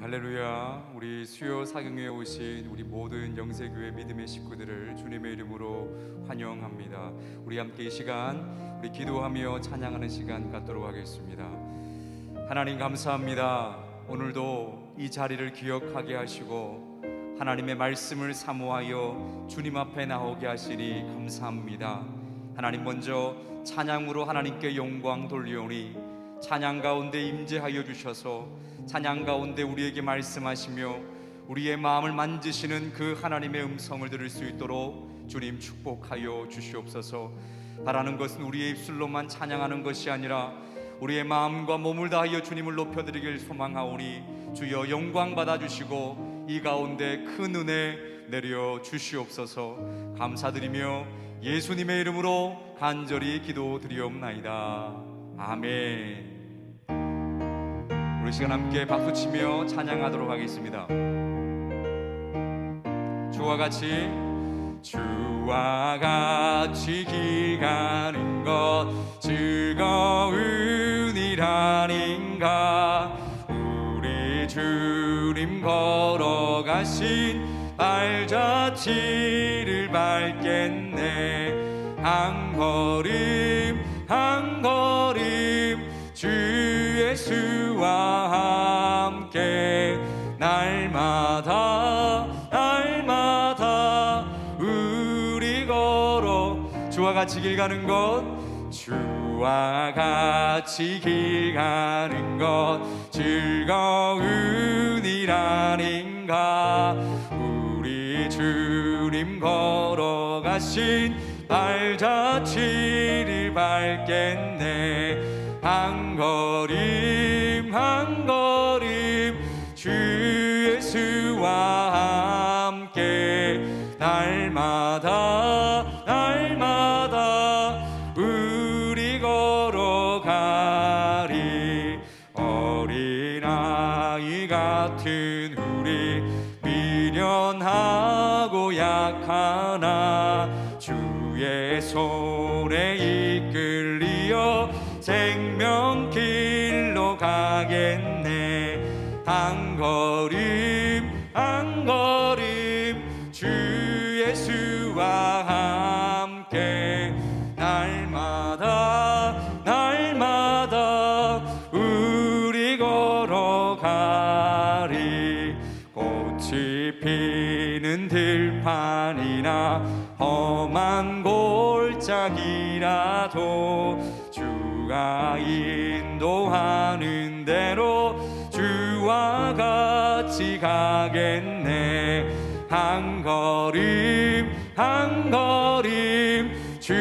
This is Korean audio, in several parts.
할렐루야. 우리 수요 사경에 오신 우리 모든 영세교회 믿음의 식구들을 주님의 이름으로 환영합니다. 우리 함께 이 시간 우리 기도하며 찬양하는 시간 갖도록 하겠습니다. 하나님 감사합니다. 오늘도 이 자리를 기억하게 하시고 하나님의 말씀을 사모하여 주님 앞에 나오게 하시니 감사합니다. 하나님, 먼저 찬양으로 하나님께 영광 돌리오니 찬양 가운데 임재하여 주셔서 찬양 가운데 우리에게 말씀하시며 우리의 마음을 만지시는 그 하나님의 음성을 들을 수 있도록 주님 축복하여 주시옵소서. 바라는 것은 우리의 입술로만 찬양하는 것이 아니라 우리의 마음과 몸을 다하여 주님을 높여드리길 소망하오니 주여 영광 받아주시고 이 가운데 큰 은혜 내려 주시옵소서. 감사드리며 예수님의 이름으로 간절히 기도드리옵나이다. 아멘. 우리 시간 함께 박수치며 찬양하도록 하겠습니다. 주와 같이 길 가는 것 즐거운 일 아닌가. 우리 주님 걸어가신 발자취를 밟겠네. 한 걸음 한 걸음 주 예수와 함께 날마다 우리 걸어 주와 같이 길 가는 것 주와 같이 길 가는 것 즐거운 일 아닌가. 우리 주님 걸어가신 발자취를 밟겠네. 한 걸음 한 걸음 주 예수와 함께 날마다 우리 걸어가리. 어린아이 같은 우리 미련하고 약하나 주의 손에 이끌리어 생명길로 가겠네. 한 걸음 한 걸음 주 예수와 함께 날마다 우리 걸어가리. 꽃이 피는 들판이나 험한 골짜기라도 주가 인도하는 대로 주와 같이 가겠네. 한 걸음 한 걸음 주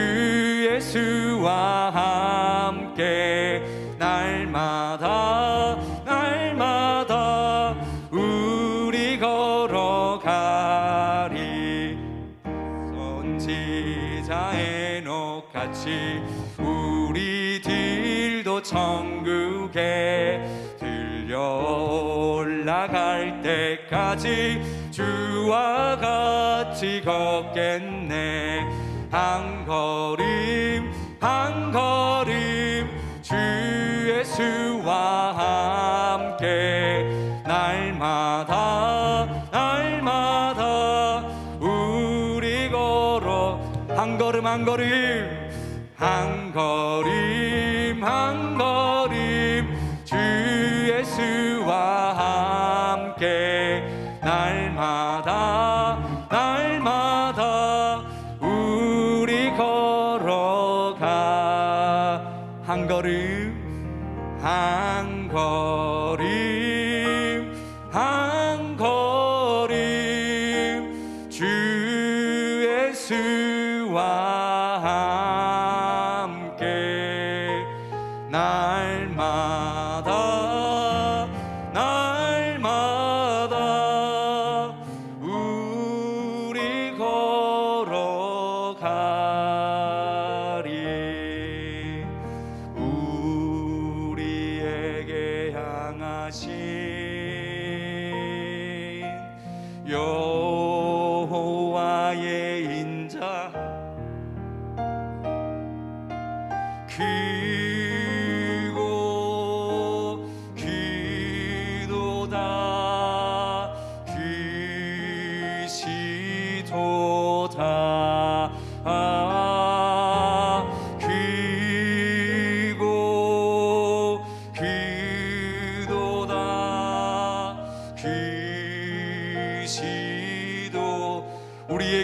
예수와 함께 날마다 우리 걸어가리. 선지자 에녹같이 우리들도 천국에 들려 올라갈 때까지 주와 같이 걷겠네. 한 걸음 한 걸음 주 예수와 함께 날마다 우리 걸어 한 걸음 한 걸음 한 걸음 한 걸음 주 예수와 함께 날마다 우리 걸어가. 한 걸음 한 걸음 한 걸음 주 예수와 함께 날마다 우리 걸어가리. 우리에게 향하신 여호와의 인자 크고 기도다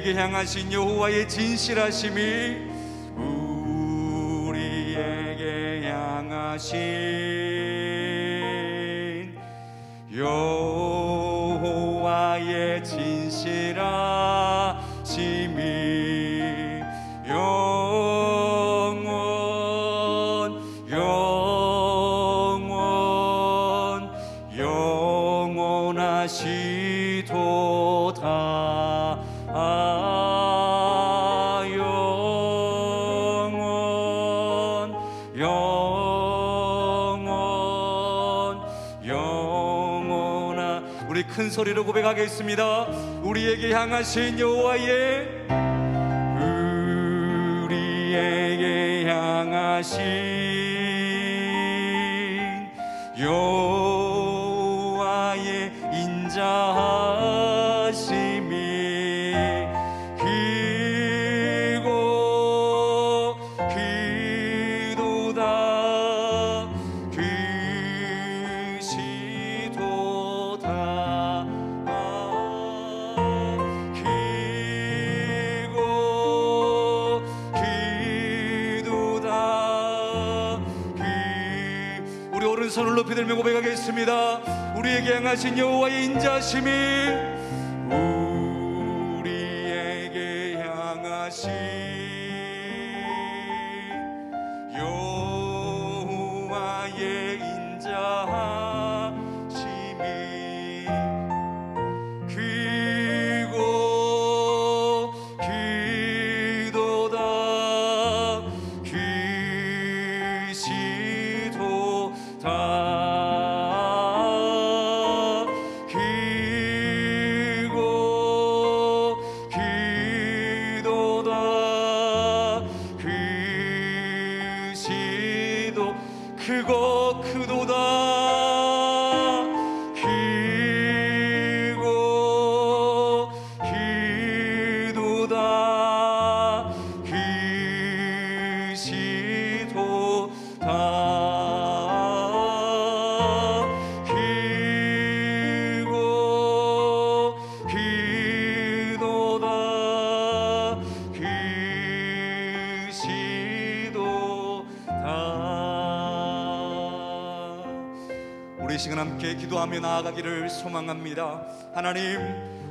우리에게 향하신 여호와의 진실하심이, 우리에게 향하신 여호와의 진실하심이 영원하시도다. 우리 큰 소리로 고백하겠습니다. 우리에게 향하신 여호와의, 우리에게 향하신 여호와의 인자하심이 길고 길도다. 우리 오른손을 높이 들며 고백하겠습니다. 우리에게 향하신 여호와의 인자심이, 우리에게 향하신 여호와의 인자심이 길고 길도다. 크고 크도다. 길고 길도다. 길고 길도다. 우리 시간 함께 기도하며 나아가기를 소망합니다. 하나님,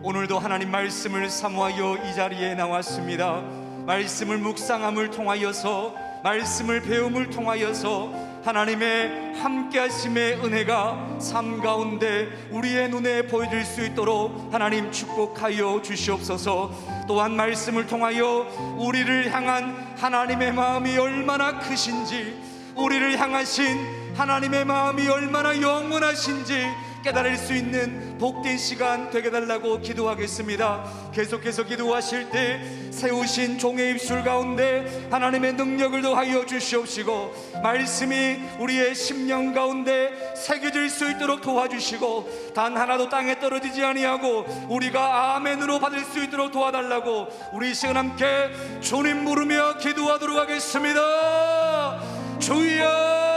오늘도 하나님 말씀을 사모하여 이 자리에 나왔습니다. 말씀을 묵상함을 통하여서, 말씀을 배움을 통하여서 하나님의 함께하심의 은혜가 삶 가운데 우리의 눈에 보여질 수 있도록 하나님 축복하여 주시옵소서. 또한 말씀을 통하여 우리를 향한 하나님의 마음이 얼마나 크신지, 우리를 향하신 하나님의 마음이 얼마나 영원하신지 깨달을 수 있는 복된 시간 되게 달라고 기도하겠습니다. 계속해서 기도하실 때 세우신 종의 입술 가운데 하나님의 능력을 더하여 주시옵시고, 말씀이 우리의 심령 가운데 새겨질 수 있도록 도와주시고, 단 하나도 땅에 떨어지지 아니하고 우리가 아멘으로 받을 수 있도록 도와달라고 우리 시간 함께 주님 부르며 기도하도록 하겠습니다. 주여,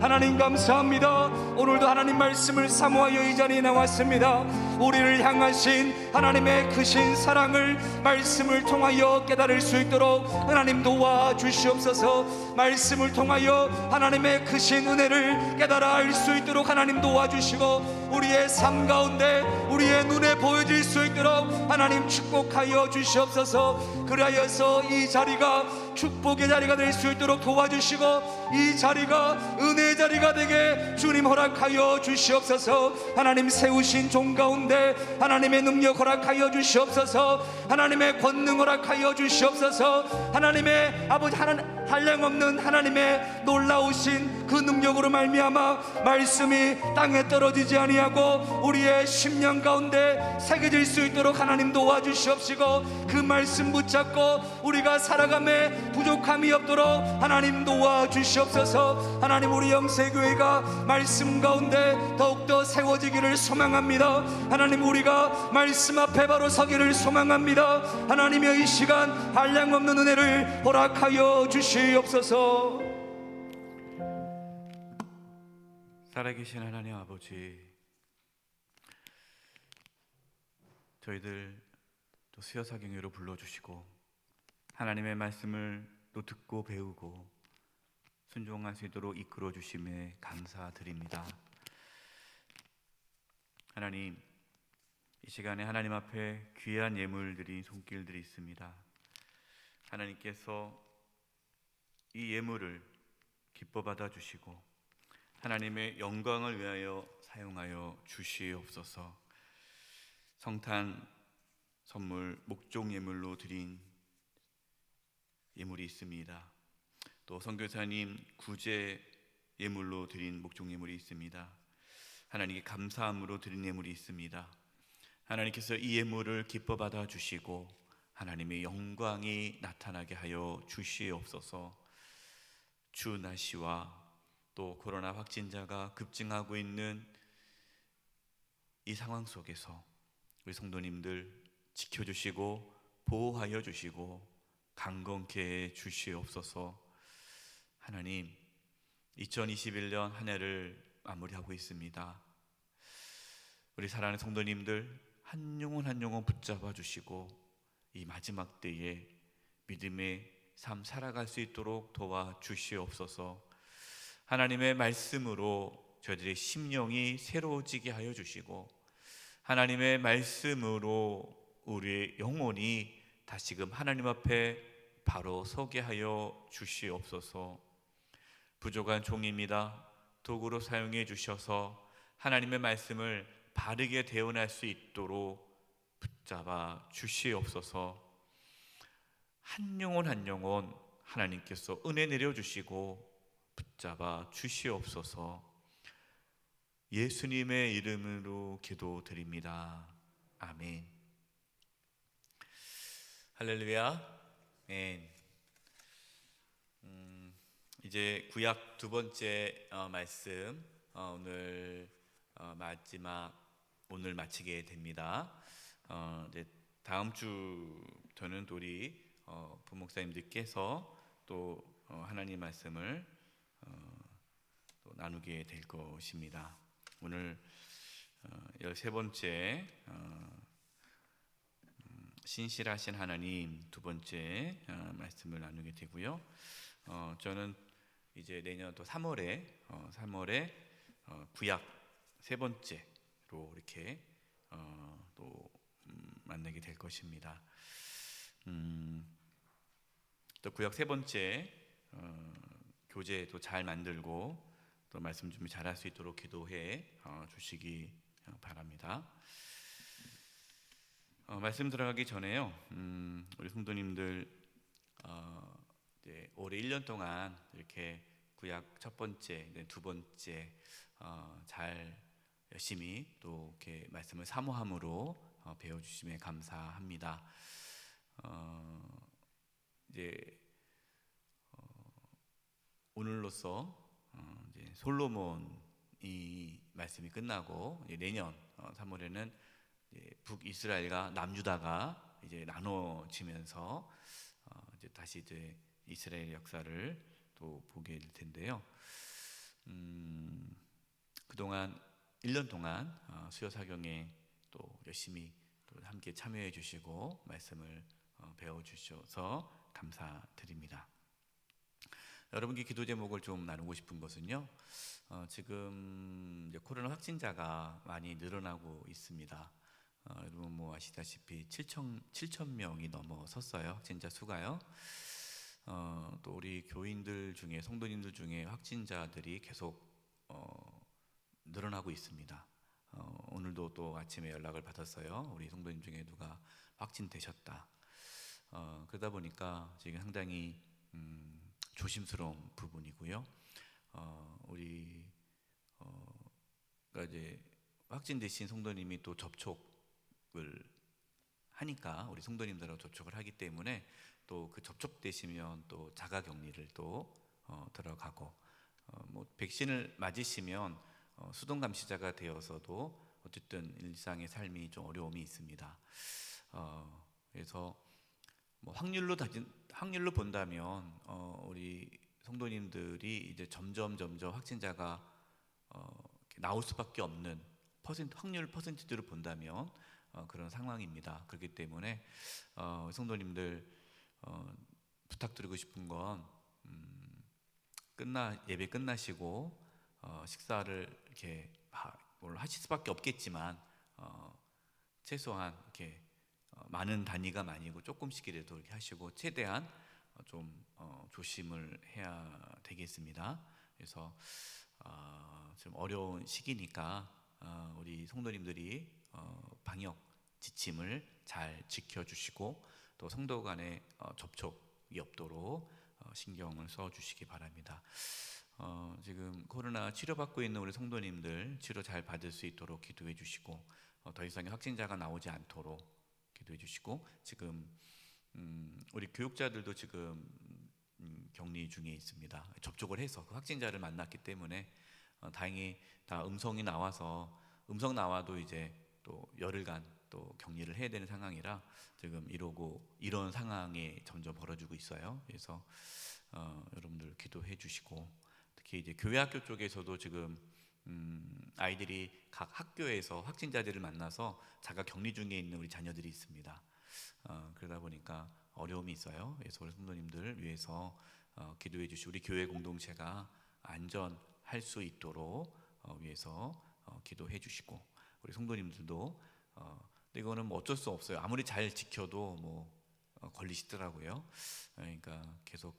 하나님 감사합니다. 오늘도 하나님 말씀을 사모하여 이 자리에 나왔습니다. 우리를 향하신 하나님의 크신 사랑을 말씀을 통하여 깨달을 수 있도록 하나님 도와주시옵소서. 말씀을 통하여 하나님의 크신 은혜를 깨달아 알 수 있도록 하나님 도와주시고, 우리의 삶 가운데 우리의 눈에 보여질 수 있도록 하나님 축복하여 주시옵소서. 그리하여서 이 자리가 축복의 자리가 될 수 있도록 도와주시고, 이 자리가 은혜의 자리가 되게 주님 허락하여 주시옵소서. 하나님 세우신 종 가운데 하나님의 능력 허락하여 주시옵소서. 하나님의 권능 허락하여 주시옵소서. 하나님의 아버지 한량없는 하나님의 놀라우신 그 능력으로 말미암아 말씀이 땅에 떨어지지 아니하고 우리의 심령 가운데 새겨질 수 있도록 하나님 도와주시옵시고, 그 말씀 붙잡고 우리가 살아감에 부족함이 없도록 하나님 도와주시옵소서. 하나님, 우리 영세교회가 말씀 가운데 더욱더 세워지기를 소망합니다. 하나님, 우리가 말씀 앞에 바로 서기를 소망합니다. 하나님의 이 시간 한량없는 은혜를 허락하여 주시옵소서. 살아계신 하나님 아버지, 저희들 또 수요사경회로 불러주시고 하나님의 말씀을 또 듣고 배우고 순종할 수 있도록 이끌어 주심에 감사드립니다. 하나님, 이 시간에 하나님 앞에 귀한 예물들이 손길들이 있습니다. 하나님께서 이 예물을 기뻐 받아 주시고 하나님의 영광을 위하여 사용하여 주시옵소서. 성탄 선물 목종 예물로 드린 예물이 있습니다. 또 선교사님 구제 예물로 드린 목종 예물이 있습니다. 하나님께 감사함으로 드린 예물이 있습니다. 하나님께서 이 예물을 기뻐 받아 주시고 하나님의 영광이 나타나게 하여 주시옵소서. 추운 날씨와 또 코로나 확진자가 급증하고 있는 이 상황 속에서 우리 성도님들 지켜주시고 보호하여 주시고 강건케 해 주시옵소서. 하나님, 2021년 한 해를 마무리하고 있습니다. 우리 사랑하는 성도님들 한 영혼 한 영혼 붙잡아 주시고 이 마지막 때에 믿음의 삶 살아갈 수 있도록 도와 주시옵소서. 하나님의 말씀으로 저희들의 심령이 새로워지게 하여 주시고 하나님의 말씀으로 우리의 영혼이 다시금 하나님 앞에 바로 서게 하여 주시옵소서. 부족한 종입니다. 도구로 사용해 주셔서 하나님의 말씀을 바르게 대언할 수 있도록 붙잡아 주시옵소서. 한 영혼 한 영혼 하나님께서 은혜 내려주시고 붙잡아 주시옵소서. 예수님의 이름으로 기도드립니다. 아멘. 할렐루야. 아멘. 이제 구약 두 번째 말씀 오늘 오늘 마치게 됩니다. 이제 다음 주부터는 우리 부목사님들께서 또 하나님 말씀을 또 나누게 될 것입니다. 오늘 13번째 신실하신 하나님 두 번째 말씀을 나누게 되고요. 저는 이제 내년 또 3월에 구약 세 번째로 이렇게 또 만나게 될 것입니다. 또 구약 세 번째 교재도 잘 만들고 또 말씀 준비 잘할 수 있도록 기도해 주시기 바랍니다. 말씀 들어가기 전에요. 우리 성도님들 이제 올해 1년 동안 이렇게 구약 첫 번째, 두 번째 잘 열심히 또 이렇게 말씀을 사모함으로 배워주심에 감사합니다. 이제 오늘로써 이제 솔로몬이 말씀이 끝나고 이제 내년 3월에는 북이스라엘과 남유다가 이제 나눠지면서 이제 다시 이제 이스라엘 역사를 또 보게 될 텐데요. 그동안 1년 동안 수요 사경에 또 열심히 또 함께 참여해 주시고 말씀을 배워 주셔서 감사드립니다. 여러분께 기도 제목을 좀 나누고 싶은 것은요. 지금 이제 코로나 확진자가 많이 늘어나고 있습니다. 여러분 뭐 아시다시피 7천 명이 넘어섰어요. 확진자 수가요. 또 우리 교인들 중에 성도님들 중에 확진자들이 계속 늘어나고 있습니다. 오늘도 또 아침에 연락을 받았어요. 우리 성도님 중에 누가 확진되셨다. 그러다 보니까 지금 상당히 조심스러운 부분이고요. 우리 그러니까 이제 확진되신 성도님이 또 접촉을 하니까 우리 성도님들하고 접촉을 하기 때문에 또 그 접촉되시면 또 자가격리를 또 들어가고 뭐 백신을 맞으시면 수동감시자가 되어서도 어쨌든 일상의 삶이 좀 어려움이 있습니다. 그래서 뭐 확률로 본다면 우리 성도님들이 이제 점점 확진자가 나올 수밖에 없는 확률 퍼센티지로 본다면 그런 상황입니다. 그렇기 때문에 성도님들 부탁드리고 싶은 건 예배 끝나시고 식사를 이렇게 물론 하실 수밖에 없겠지만 최소한 이렇게 많은 단위가 아니고 조금씩이라도 이렇게 하시고 최대한 좀 조심을 해야 되겠습니다. 그래서 좀 어려운 시기니까 우리 성도님들이 방역 지침을 잘 지켜주시고 또 성도 간의 접촉이 없도록 신경을 써주시기 바랍니다. 지금 코로나 치료받고 있는 우리 성도님들 치료 잘 받을 수 있도록 기도해 주시고 더 이상의 확진자가 나오지 않도록 기도해 주시고 지금 우리 교육자들도 지금 격리 중에 있습니다. 접촉을 해서 그 확진자를 만났기 때문에 다행히 다 음성이 나와서 음성 나와도 이제 또 열흘간 또 격리를 해야 되는 상황이라 지금 이런 상황에 점점 벌어지고 있어요. 그래서 여러분들 기도해 주시고 특히 이제 교회 학교 쪽에서도 지금 아이들이 각 학교에서 확진자들을 만나서 자가 격리 중에 있는 우리 자녀들이 있습니다. 그러다 보니까 어려움이 있어요. 그래서 우리 성도님들 위해서 기도해 주시고 우리 교회 공동체가 안전할 수 있도록 위해서 기도해 주시고 우리 성도님들도 근데 이거는 뭐 어쩔 수 없어요. 아무리 잘 지켜도 걸리시더라고요. 그러니까 계속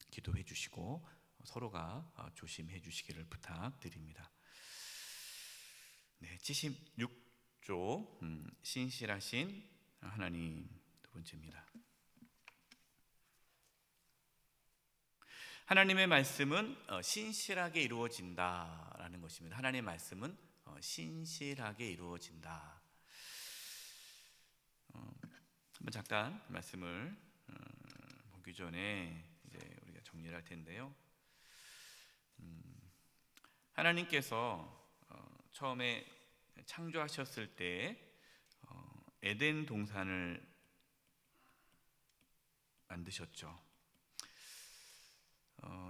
기도해 주시고 서로가 조심해 주시기를 부탁드립니다. 네, 76조 신실하신 하나님 두 번째입니다. 하나님의 말씀은 신실하게 이루어진다라는 것입니다. 하나님의 말씀은 신실하게 이루어진다. 한번 잠깐 말씀을 보기 전에 이제 우리가 정리를 할 텐데요. 하나님께서 처음에 창조하셨을 때 에덴 동산을 만드셨죠.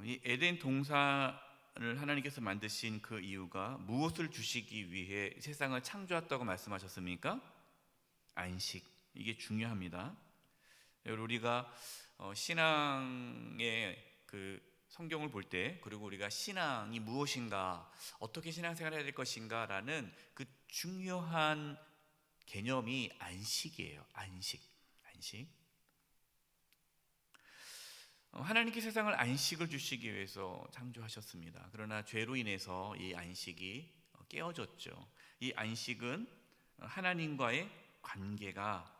이 에덴 동산을 하나님께서 만드신 그 이유가 무엇을 주시기 위해 세상을 창조했다고 말씀하셨습니까? 안식. 이게 중요합니다. 우리가 신앙의 그 성경을 볼 때 그리고 우리가 신앙이 무엇인가 어떻게 신앙생활을 해야 될 것인가 라는 그 중요한 개념이 안식이에요. 안식. 하나님께 세상을 안식을 주시기 위해서 창조하셨습니다. 그러나 죄로 인해서 이 안식이 깨어졌죠. 이 안식은 하나님과의 관계가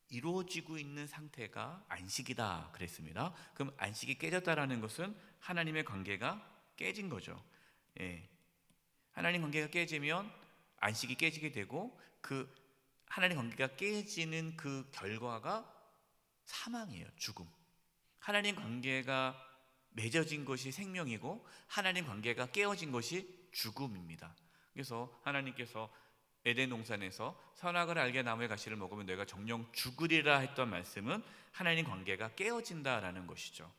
이루어지고 있는 상태가 안식이다 그랬습니다. 그럼 안식이 깨졌다라는 것은 하나님의 관계가 깨진 거죠. 하나님 관계가 깨지면 안식이 깨지게 되고 그 하나님 관계가 깨지는 그 결과가 사망이에요. 죽음. 하나님 관계가 맺어진 것이 생명이고 하나님 관계가 깨어진 것이 죽음입니다. 그래서 하나님께서 에덴 동산에서 선악을 알게 나무의 가시를 먹으면 너희가 정령 죽으리라 했던 말씀은 하나님 관계가 깨어진다라는 것이죠.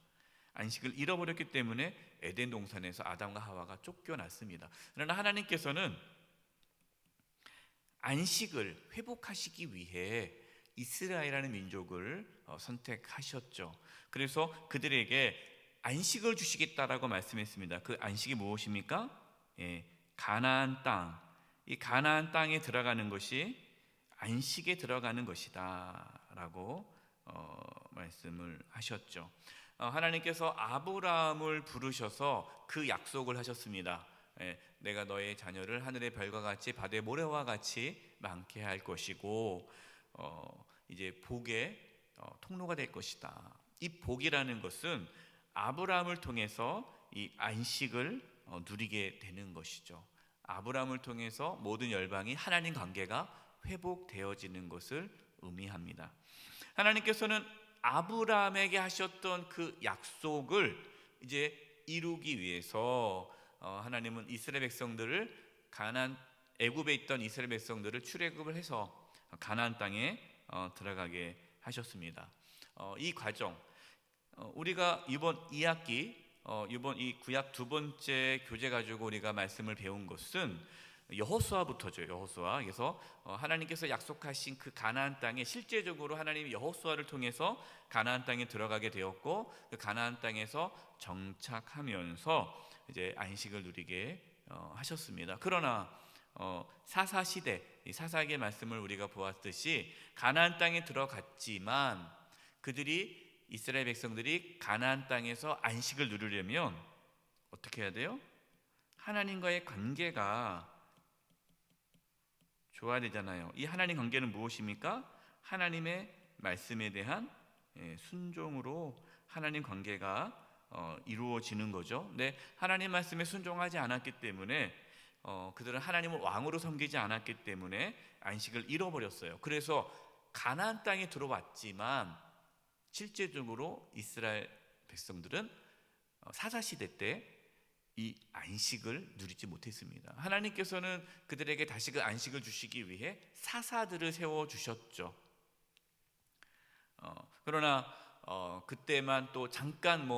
안식을 잃어버렸기 때문에 에덴 동산에서 아담과 하와가 쫓겨났습니다. 그러나 하나님께서는 안식을 회복하시기 위해 이스라엘이라는 민족을 선택하셨죠. 그래서 그들에게 안식을 주시겠다라고 말씀했습니다. 그 안식이 무엇입니까? 가나안 땅. 이 가나안 땅에 들어가는 것이 안식에 들어가는 것이다라고 말씀을 하셨죠. 하나님께서 아브라함을 부르셔서 그 약속을 하셨습니다. 내가 너의 자녀를 하늘의 별과 같이 바다의 모래와 같이 많게 할 것이고 이제 복의 통로가 될 것이다. 이 복이라는 것은 아브라함을 통해서 이 안식을 누리게 되는 것이죠. 아브라함을 통해서 모든 열방이 하나님 관계가 회복되어지는 것을 의미합니다. 하나님께서는 아브라함에게 하셨던 그 약속을 이제 이루기 위해서 하나님은 이스라엘 백성들을 애굽에 있던 이스라엘 백성들을 출애굽을 해서 가나안 땅에 들어가게 하셨습니다. 이 과정 우리가 이번 2학기 이번 이 구약 두 번째 교재 가지고 우리가 말씀을 배운 것은 여호수아부터죠. 여호수아. 그래서 하나님께서 약속하신 그 가나안 땅에 실제적으로 하나님이 여호수아를 통해서 가나안 땅에 들어가게 되었고, 그 가나안 땅에서 정착하면서 이제 안식을 누리게 하셨습니다. 그러나 사사 시대, 이 사사기의 말씀을 우리가 보았듯이 가나안 땅에 들어갔지만 그들이, 이스라엘 백성들이 가나안 땅에서 안식을 누리려면 어떻게 해야 돼요? 하나님과의 관계가 좋아야 되잖아요. 이 하나님 관계는 무엇입니까? 하나님의 말씀에 대한 순종으로 하나님 관계가 이루어지는 거죠. 근데 하나님 말씀에 순종하지 않았기 때문에 그들은 하나님을 왕으로 섬기지 않았기 때문에 안식을 잃어버렸어요. 그래서 가나안 땅에 들어왔지만 실제적으로 이스라엘 백성들은 사사시대 때 이 안식을 누리지 못했습니다. 하나님께서는 그들에게 다시 그 안식을 주시기 위해 사사들을 세워주셨죠. 그러나 그때만 또 잠깐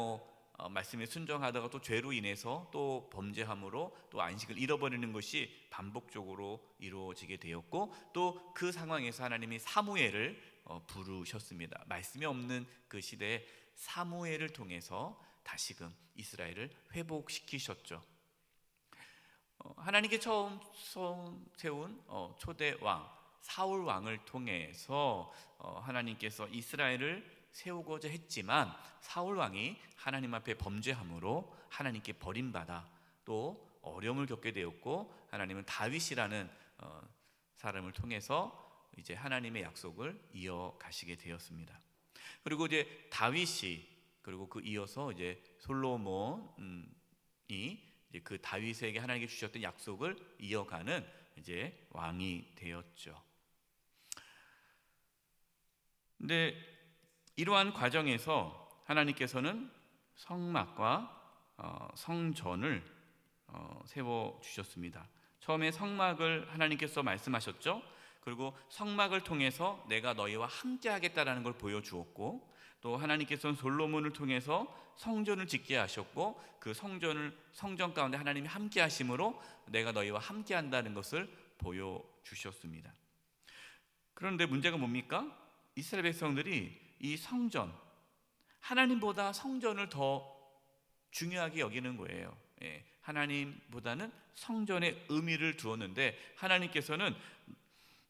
말씀에 순종하다가 또 죄로 인해서 또 범죄함으로 또 안식을 잃어버리는 것이 반복적으로 이루어지게 되었고, 또 그 상황에서 하나님이 사무엘을 부르셨습니다. 말씀이 없는 그 시대에 사무엘을 통해서 다시금 이스라엘을 회복시키셨죠. 하나님께 처음 세운 초대 왕 사울 왕을 통해서 하나님께서 이스라엘을 세우고자 했지만 사울 왕이 하나님 앞에 범죄함으로 하나님께 버림받아 또 어려움을 겪게 되었고, 하나님은 다윗이라는 사람을 통해서 이제 하나님의 약속을 이어가시게 되었습니다. 그리고 이제 다윗이, 그리고 그 이어서 이제 솔로몬이 이제 그 다윗에게 하나님께 주셨던 약속을 이어가는 이제 왕이 되었죠. 근데 이러한 과정에서 하나님께서는 성막과 성전을 세워 주셨습니다. 처음에 성막을 하나님께서 말씀하셨죠. 그리고 성막을 통해서 내가 너희와 함께 하겠다라는 걸 보여주었고, 또 하나님께서는 솔로몬을 통해서 성전을 짓게 하셨고, 그 성전 가운데 하나님이 함께 하심으로 내가 너희와 함께 한다는 것을 보여주셨습니다. 그런데 문제가 뭡니까? 이스라엘 백성들이 이 성전, 하나님보다 성전을 더 중요하게 여기는 거예요. 하나님보다는 성전에 의미를 두었는데, 하나님께서는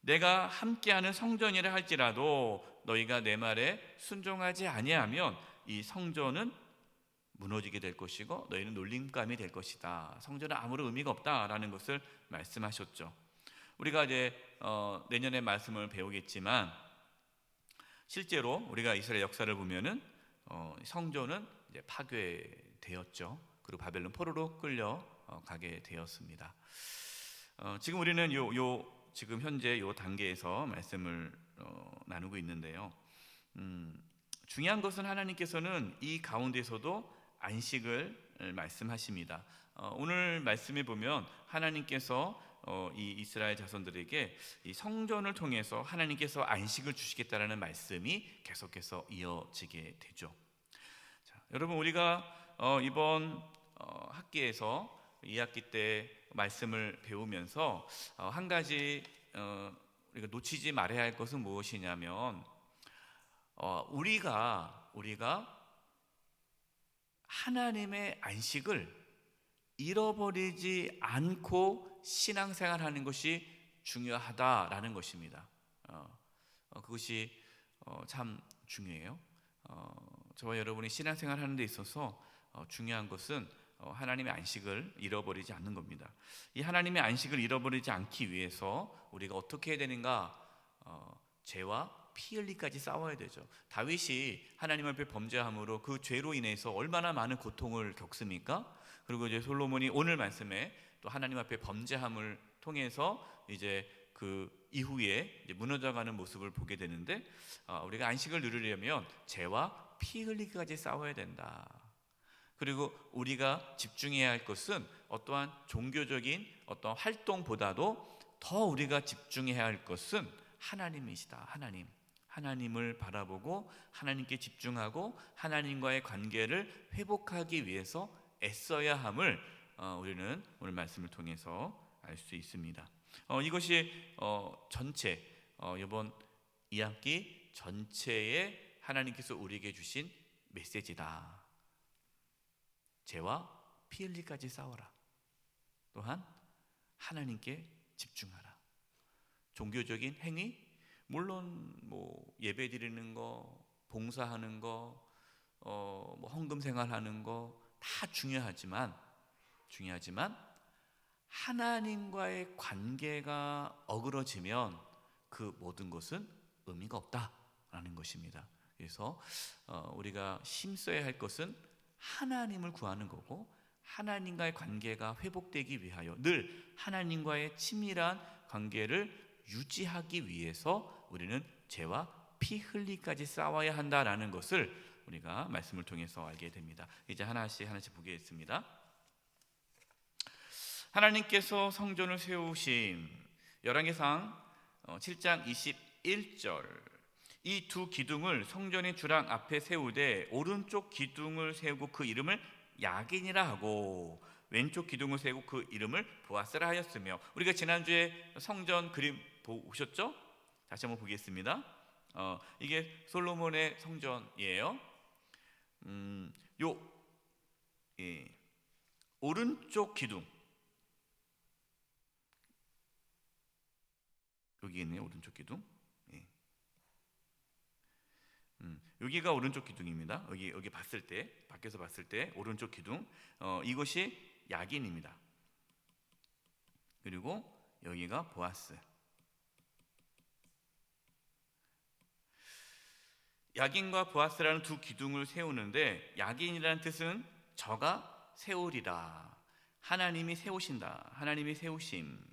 내가 함께하는 성전이라 할지라도 너희가 내 말에 순종하지 아니하면 이 성전은 무너지게 될 것이고 너희는 놀림감이 될 것이다. 성전은 아무런 의미가 없다라는 것을 말씀하셨죠. 우리가 이제 내년에 말씀을 배우겠지만, 실제로 우리가 이스라엘 역사를 보면은 성전은 이제 파괴되었죠. 그리고 바벨론 포로로 끌려가게 되었습니다. 지금 우리는 지금 현재 요 단계에서 말씀을 나누고 있는데요. 중요한 것은 하나님께서는 이 가운데서도 안식을 말씀하십니다. 오늘 말씀에 보면 하나님께서 이 이스라엘 자손들에게 이 성전을 통해서 하나님께서 안식을 주시겠다라는 말씀이 계속해서 이어지게 되죠. 자, 여러분, 우리가 이번 학기에서 2학기 때 말씀을 배우면서 한 가지 우리가 놓치지 말아야 할 것은 무엇이냐면, 우리가 하나님의 안식을 잃어버리지 않고 신앙생활하는 것이 중요하다라는 것입니다. 그것이 참 중요해요. 저와 여러분이 신앙생활하는 데 있어서 중요한 것은 하나님의 안식을 잃어버리지 않는 겁니다. 이 하나님의 안식을 잃어버리지 않기 위해서 우리가 어떻게 해야 되는가? 죄와 피 흘리까지 싸워야 되죠. 다윗이 하나님 앞에 범죄함으로 그 죄로 인해서 얼마나 많은 고통을 겪습니까? 그리고 이제 솔로몬이 오늘 말씀에 또 하나님 앞에 범죄함을 통해서 이제 그 이후에 이제 무너져가는 모습을 보게 되는데, 우리가 안식을 누리려면 죄와 피 흘리기까지 싸워야 된다. 그리고 우리가 집중해야 할 것은 어떠한 종교적인 어떤 활동보다도 더 우리가 집중해야 할 것은 하나님이시다. 하나님을 바라보고 하나님께 집중하고 하나님과의 관계를 회복하기 위해서 애써야 함을 우리는 오늘 말씀을 통해서 알 알 수 있습니다. 이것이 전체 이번 2학기 전체에 하나님께서 우리에게 주신 메시지다. 죄와 피 흘리까지 싸워라. 또한 하나님께 집중하라. 종교적인 행위, 물론 뭐 예배 드리는 거, 봉사하는 거, 뭐 헌금 생활하는 거 다 중요하지만 하나님과의 관계가 어그러지면 그 모든 것은 의미가 없다라는 것입니다. 그래서 우리가 힘써야 할 것은 하나님을 구하는 거고, 하나님과의 관계가 회복되기 위하여 늘 하나님과의 친밀한 관계를 유지하기 위해서 우리는 죄와 피 흘리까지 싸워야 한다라는 것을 우리가 말씀을 통해서 알게 됩니다. 이제 하나씩 보겠습니다. 하나님께서 성전을 세우신 열왕기상 7장 21절, 이 두 기둥을 성전의 주랑 앞에 세우되 오른쪽 기둥을 세우고 그 이름을 야긴이라 하고 왼쪽 기둥을 세우고 그 이름을 보아스라 하였으며, 우리가 지난주에 성전 그림 보셨죠? 다시 한번 보겠습니다. 이게 솔로몬의 성전이에요. 오른쪽 기둥, 여기 있네요. 오른쪽 기둥. 여기가 오른쪽 기둥입니다. 여기 봤을 때, 밖에서 봤을 때 오른쪽 기둥, 이것이 야긴입니다. 그리고 여기가 보아스. 야긴과 보아스라는 두 기둥을 세우는데, 야긴이라는 뜻은 저가 세우리라, 하나님이 세우신다, 하나님이 세우심.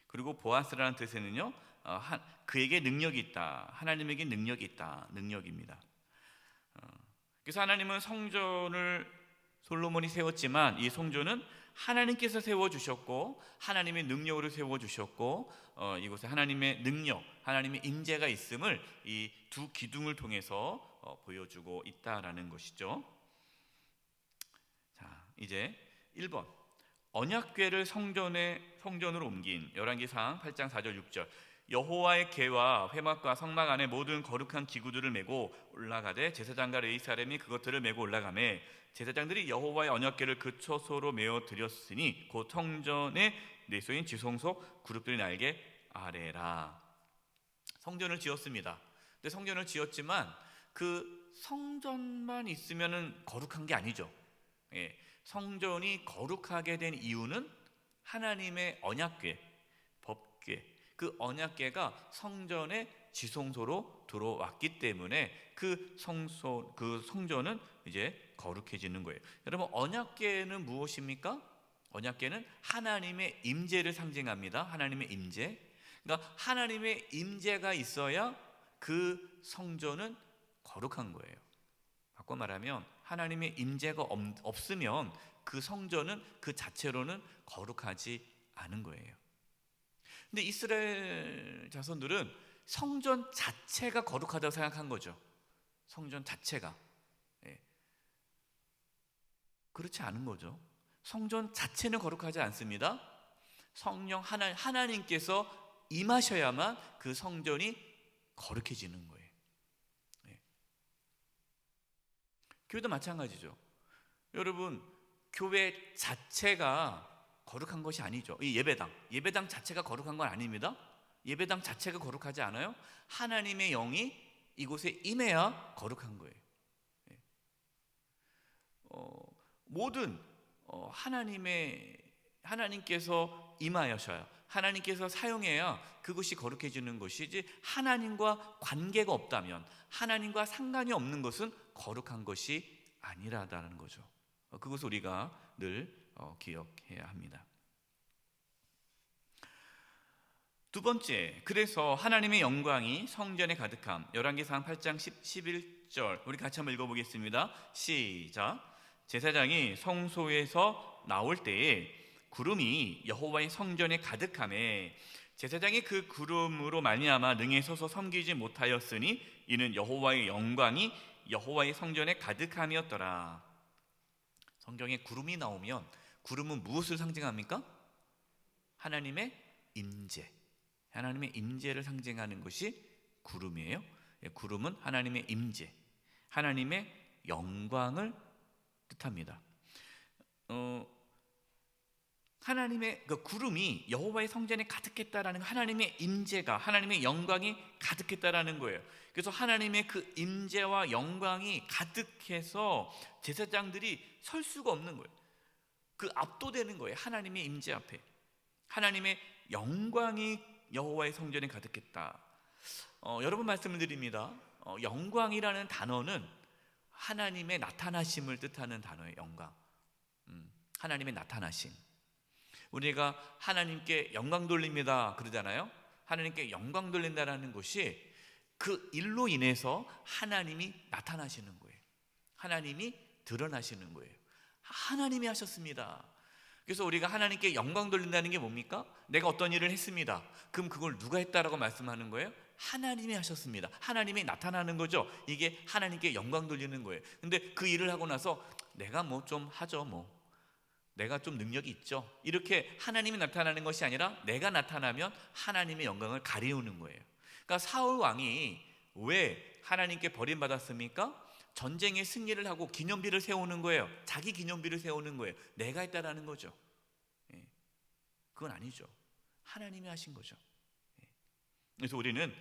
그리고 보아스라는 뜻에는요, 그에게 능력이 있다, 하나님에게 능력이 있다, 능력입니다. 그래서 하나님은 성전을 솔로몬이 세웠지만 이 성전은 하나님께서 세워주셨고 하나님의 능력으로 세워주셨고, 이곳에 하나님의 능력, 하나님의 임재가 있음을 이 두 기둥을 통해서 보여주고 있다라는 것이죠. 자, 이제 1번, 언약궤를 성전으로 옮긴 열왕기상 8장 4절 6절, 여호와의 궤와 회막과 성막 안에 모든 거룩한 기구들을 메고 올라가되 제사장과 레위 사람이 그것들을 메고 올라가매 제사장들이 여호와의 언약궤를 그 처소로 메어 드렸으니 곧 성전의 내소인 지성소 그룹들이 날개 아래라. 성전을 지었습니다. 근데 성전을 지었지만 그 성전만 있으면은 거룩한 게 아니죠. 성전이 거룩하게 된 이유는 하나님의 언약궤, 법궤, 그 언약궤가 성전의 지성소로 들어왔기 때문에 그 성전은 이제 거룩해지는 거예요. 여러분, 언약궤는 무엇입니까? 언약궤는 하나님의 임재를 상징합니다. 하나님의 임재. 그러니까 하나님의 임재가 있어야 그 성전은 거룩한 거예요. 바꿔 말하면 하나님의 임재가 없으면 그 성전은 그 자체로는 거룩하지 않은 거예요. 근데 이스라엘 자손들은 성전 자체가 거룩하다고 생각한 거죠. 성전 자체가. 그렇지 않은 거죠. 성전 자체는 거룩하지 않습니다. 성령 하나님께서 임하셔야만 그 성전이 거룩해지는 거예요. 교회도 마찬가지죠. 여러분, 교회 자체가 거룩한 것이 아니죠. 이 예배당 자체가 거룩한 건 아닙니다. 예배당 자체가 거룩하지 않아요. 하나님의 영이 이곳에 임해야 거룩한 거예요. 모든 하나님께서 임하셔야, 하나님께서 사용해야 그것이 거룩해지는 것이지, 하나님과 관계가 없다면, 하나님과 상관이 없는 것은 거룩한 것이 아니라는 거죠. 그것을 우리가 늘 기억해야 합니다. 두 번째, 그래서 하나님의 영광이 성전에 가득함. 열왕기상 8장 11절 우리 같이 한번 읽어보겠습니다. 시작. 제사장이 성소에서 나올 때에 구름이 여호와의 성전에 가득함에 제사장이 그 구름으로 말미암아 능히 서서 섬기지 못하였으니 이는 여호와의 영광이 여호와의 성전에 가득함이었더라. 성경에 구름이 나오면 구름은 무엇을 상징합니까? 하나님의 임재, 하나님의 임재를 상징하는 것이 구름이에요. 구름은 하나님의 임재, 하나님의 영광을 뜻합니다. 하나님의 그 구름이 여호와의 성전에 가득했다라는 하나님의 임재가, 하나님의 영광이 가득했다라는 거예요. 그래서 하나님의 그 임재와 영광이 가득해서 제사장들이 설 수가 없는 거예요. 그 압도되는 거예요. 하나님의 임재 앞에 하나님의 영광이 여호와의 성전에 가득했다. 여러분 말씀을 드립니다. 영광이라는 단어는 하나님의 나타나심을 뜻하는 단어예요. 영광, 하나님의 나타나심. 우리가 하나님께 영광 돌립니다 그러잖아요. 하나님께 영광 돌린다라는 것이 그 일로 인해서 하나님이 나타나시는 거예요. 하나님이 드러나시는 거예요. 하나님이 하셨습니다. 그래서 우리가 하나님께 영광 돌린다는 게 뭡니까? 내가 어떤 일을 했습니다. 그럼 그걸 누가 했다라고 말씀하는 거예요? 하나님이 하셨습니다. 하나님이 나타나는 거죠. 이게 하나님께 영광 돌리는 거예요. 근데 그 일을 하고 나서 내가 뭐 좀 하죠, 내가 좀 능력이 있죠, 이렇게 하나님이 나타나는 것이 아니라 내가 나타나면 하나님의 영광을 가리우는 거예요. 그러니까 사울 왕이 왜 하나님께 버림받았습니까? 전쟁에 승리를 하고 기념비를 세우는 거예요. 자기 기념비를 세우는 거예요. 내가 했다라는 거죠. 그건 아니죠. 하나님이 하신 거죠. 그래서 우리는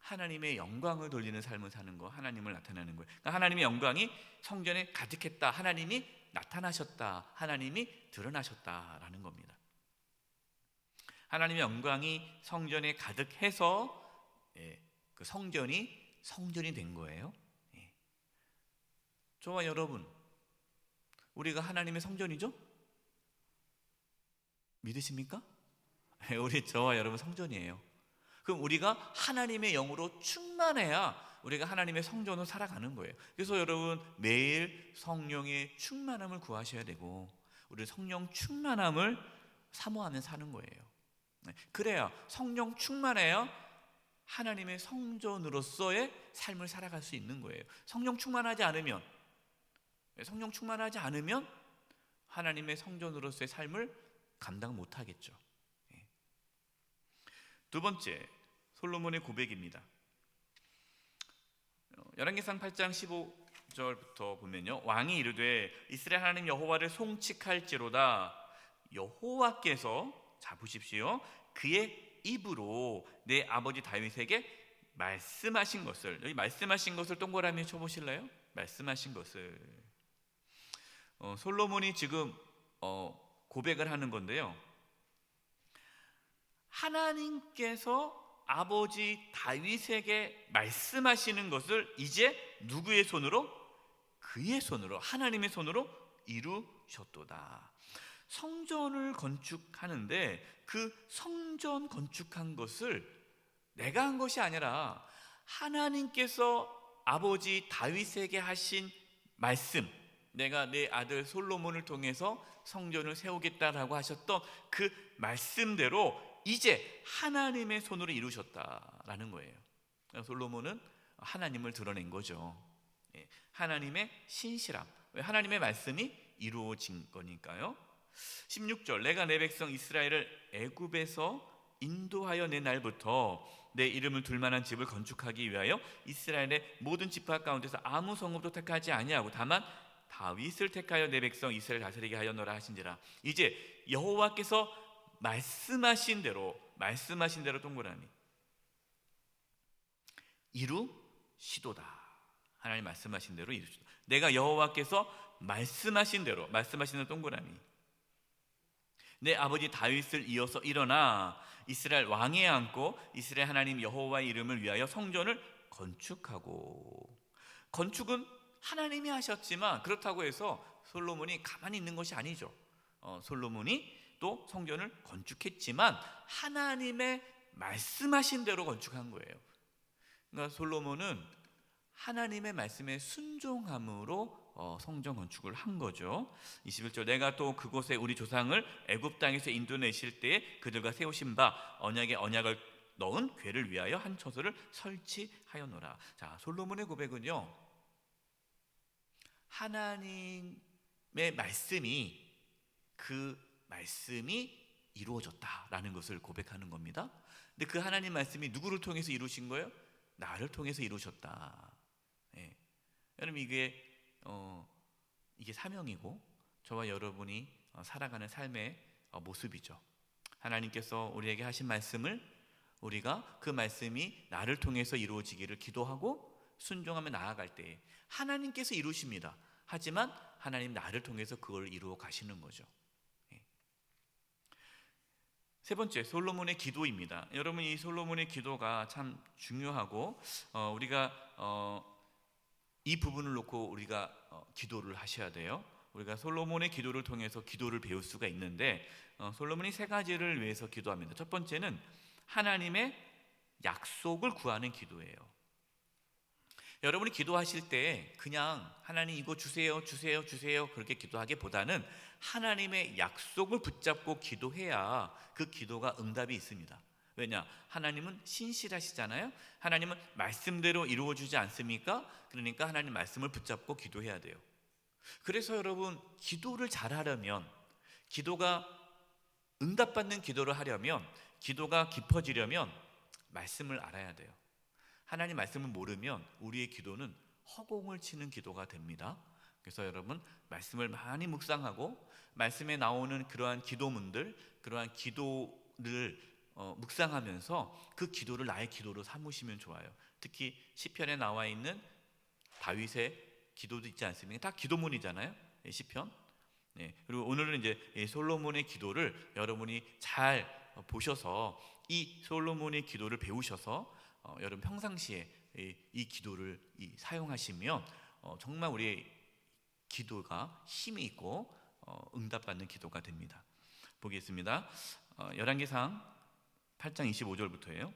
하나님의 영광을 돌리는 삶을 사는 거, 하나님을 나타내는 거예요. 그러니까 하나님의 영광이 성전에 가득했다, 하나님이 나타나셨다, 하나님이 드러나셨다라는 겁니다. 하나님의 영광이 성전에 가득해서 그 성전이 된 거예요. 저와 여러분, 우리가 하나님의 성전이죠? 믿으십니까? 저와 여러분 성전이에요. 그럼 우리가 하나님의 영으로 충만해야 우리가 하나님의 성전으로 살아가는 거예요. 그래서 여러분 매일 성령의 충만함을 구하셔야 되고, 우리 성령 충만함을 사모하며 사는 거예요. 그래야, 성령 충만해야 하나님의 성전으로서의 삶을 살아갈 수 있는 거예요. 성령 충만하지 않으면 하나님의 성전으로서의 삶을 감당 못하겠죠. 두 번째, 솔로몬의 고백입니다. 열왕기상 8장 15절부터 보면요, 왕이 이르되 이스라엘 하나님 여호와를 송축할지로다. 여호와께서, 자 보십시오, 그의 입으로 내 아버지 다윗에게 말씀하신 것을, 여기 말씀하신 것을 동그라미 쳐보실래요? 말씀하신 것을. 솔로몬이 지금 고백을 하는 건데요, 하나님께서 아버지 다윗에게 말씀하시는 것을 이제 누구의 손으로? 그의 손으로, 하나님의 손으로 이루셨도다. 성전을 건축하는데 그 성전 건축한 것을 내가 한 것이 아니라 하나님께서 아버지 다윗에게 하신 말씀, 내가 내 아들 솔로몬을 통해서 성전을 세우겠다라고 하셨던 그 말씀대로 이제 하나님의 손으로 이루셨다라는 거예요. 솔로몬은 하나님을 드러낸 거죠. 하나님의 신실함, 하나님의 말씀이 이루어진 거니까요. 16절, 내가 내 백성 이스라엘을 애굽에서 인도하여 낸 날부터 내 이름을 둘 만한 집을 건축하기 위하여 이스라엘의 모든 지파 가운데서 아무 성읍도 택하지 아니하고 다만 다윗을 택하여 내 백성 이스라엘 다스리게 하였노라 하신지라. 이제 여호와께서 말씀하신 대로 동그라미 이루시도다. 하나님 말씀하신 대로 이루시도다. 내가 여호와께서 말씀하신 대로 동그라미, 내 아버지 다윗을 이어서 일어나 이스라엘 왕에 앉고 이스라엘 하나님 여호와의 이름을 위하여 성전을 건축하고. 건축은 하나님이 하셨지만 그렇다고 해서 솔로몬이 가만히 있는 것이 아니죠. 솔로몬이 또 성전을 건축했지만 하나님의 말씀하신 대로 건축한 거예요. 그러니까 솔로몬은 하나님의 말씀에 순종함으로 성전 건축을 한 거죠. 21절, 내가 또 그곳에 우리 조상을 애굽 땅에서 인도내실 때에 그들과 세우신 바 언약에 언약을 넣은 궤를 위하여 한 처소를 설치하였노라. 자, 솔로몬의 고백은요, 하나님의 말씀이, 그 말씀이 이루어졌다라는 것을 고백하는 겁니다. 근데 그 하나님 말씀이 누구를 통해서 이루신 거예요? 나를 통해서 이루셨다. 예. 여러분 이게 사명이고 저와 여러분이 살아가는 삶의 모습이죠. 하나님께서 우리에게 하신 말씀을 우리가 그 말씀이 나를 통해서 이루어지기를 기도하고 순종하며 나아갈 때에 하나님께서 이루십니다. 하지만 하나님 나를 통해서 그걸 이루어 가시는 거죠. 세 번째, 솔로몬의 기도입니다. 여러분, 이 솔로몬의 기도가 참 중요하고 우리가 이 부분을 놓고 우리가 기도를 하셔야 돼요. 우리가 솔로몬의 기도를 통해서 기도를 배울 수가 있는데 솔로몬이 세 가지를 위해서 기도합니다. 첫 번째는 하나님의 약속을 구하는 기도예요. 여러분이 기도하실 때 그냥 하나님 이거 주세요 주세요 주세요 그렇게 기도하기보다는 하나님의 약속을 붙잡고 기도해야 그 기도가 응답이 있습니다. 왜냐? 하나님은 신실하시잖아요. 하나님은 말씀대로 이루어주지 않습니까? 그러니까 하나님 말씀을 붙잡고 기도해야 돼요. 그래서 여러분, 기도를 잘하려면, 기도가 응답받는 기도를 하려면, 기도가 깊어지려면 말씀을 알아야 돼요. 하나님 말씀을 모르면 우리의 기도는 허공을 치는 기도가 됩니다. 그래서 여러분, 말씀을 많이 묵상하고 말씀에 나오는 그러한 기도문들, 그러한 기도를 묵상하면서 그 기도를 나의 기도로 삼으시면 좋아요. 특히 시편에 나와 있는 다윗의 기도도 있지 않습니까? 다 기도문이잖아요, 시편. 네. 그리고 오늘은 이제 솔로몬의 기도를 여러분이 잘 보셔서 이 솔로몬의 기도를 배우셔서 여러분 평상시에 이 기도를 사용하시면 정말 우리의 기도가 힘이 있고 응답받는 기도가 됩니다. 보겠습니다. 열왕기상 8장 25절부터예요.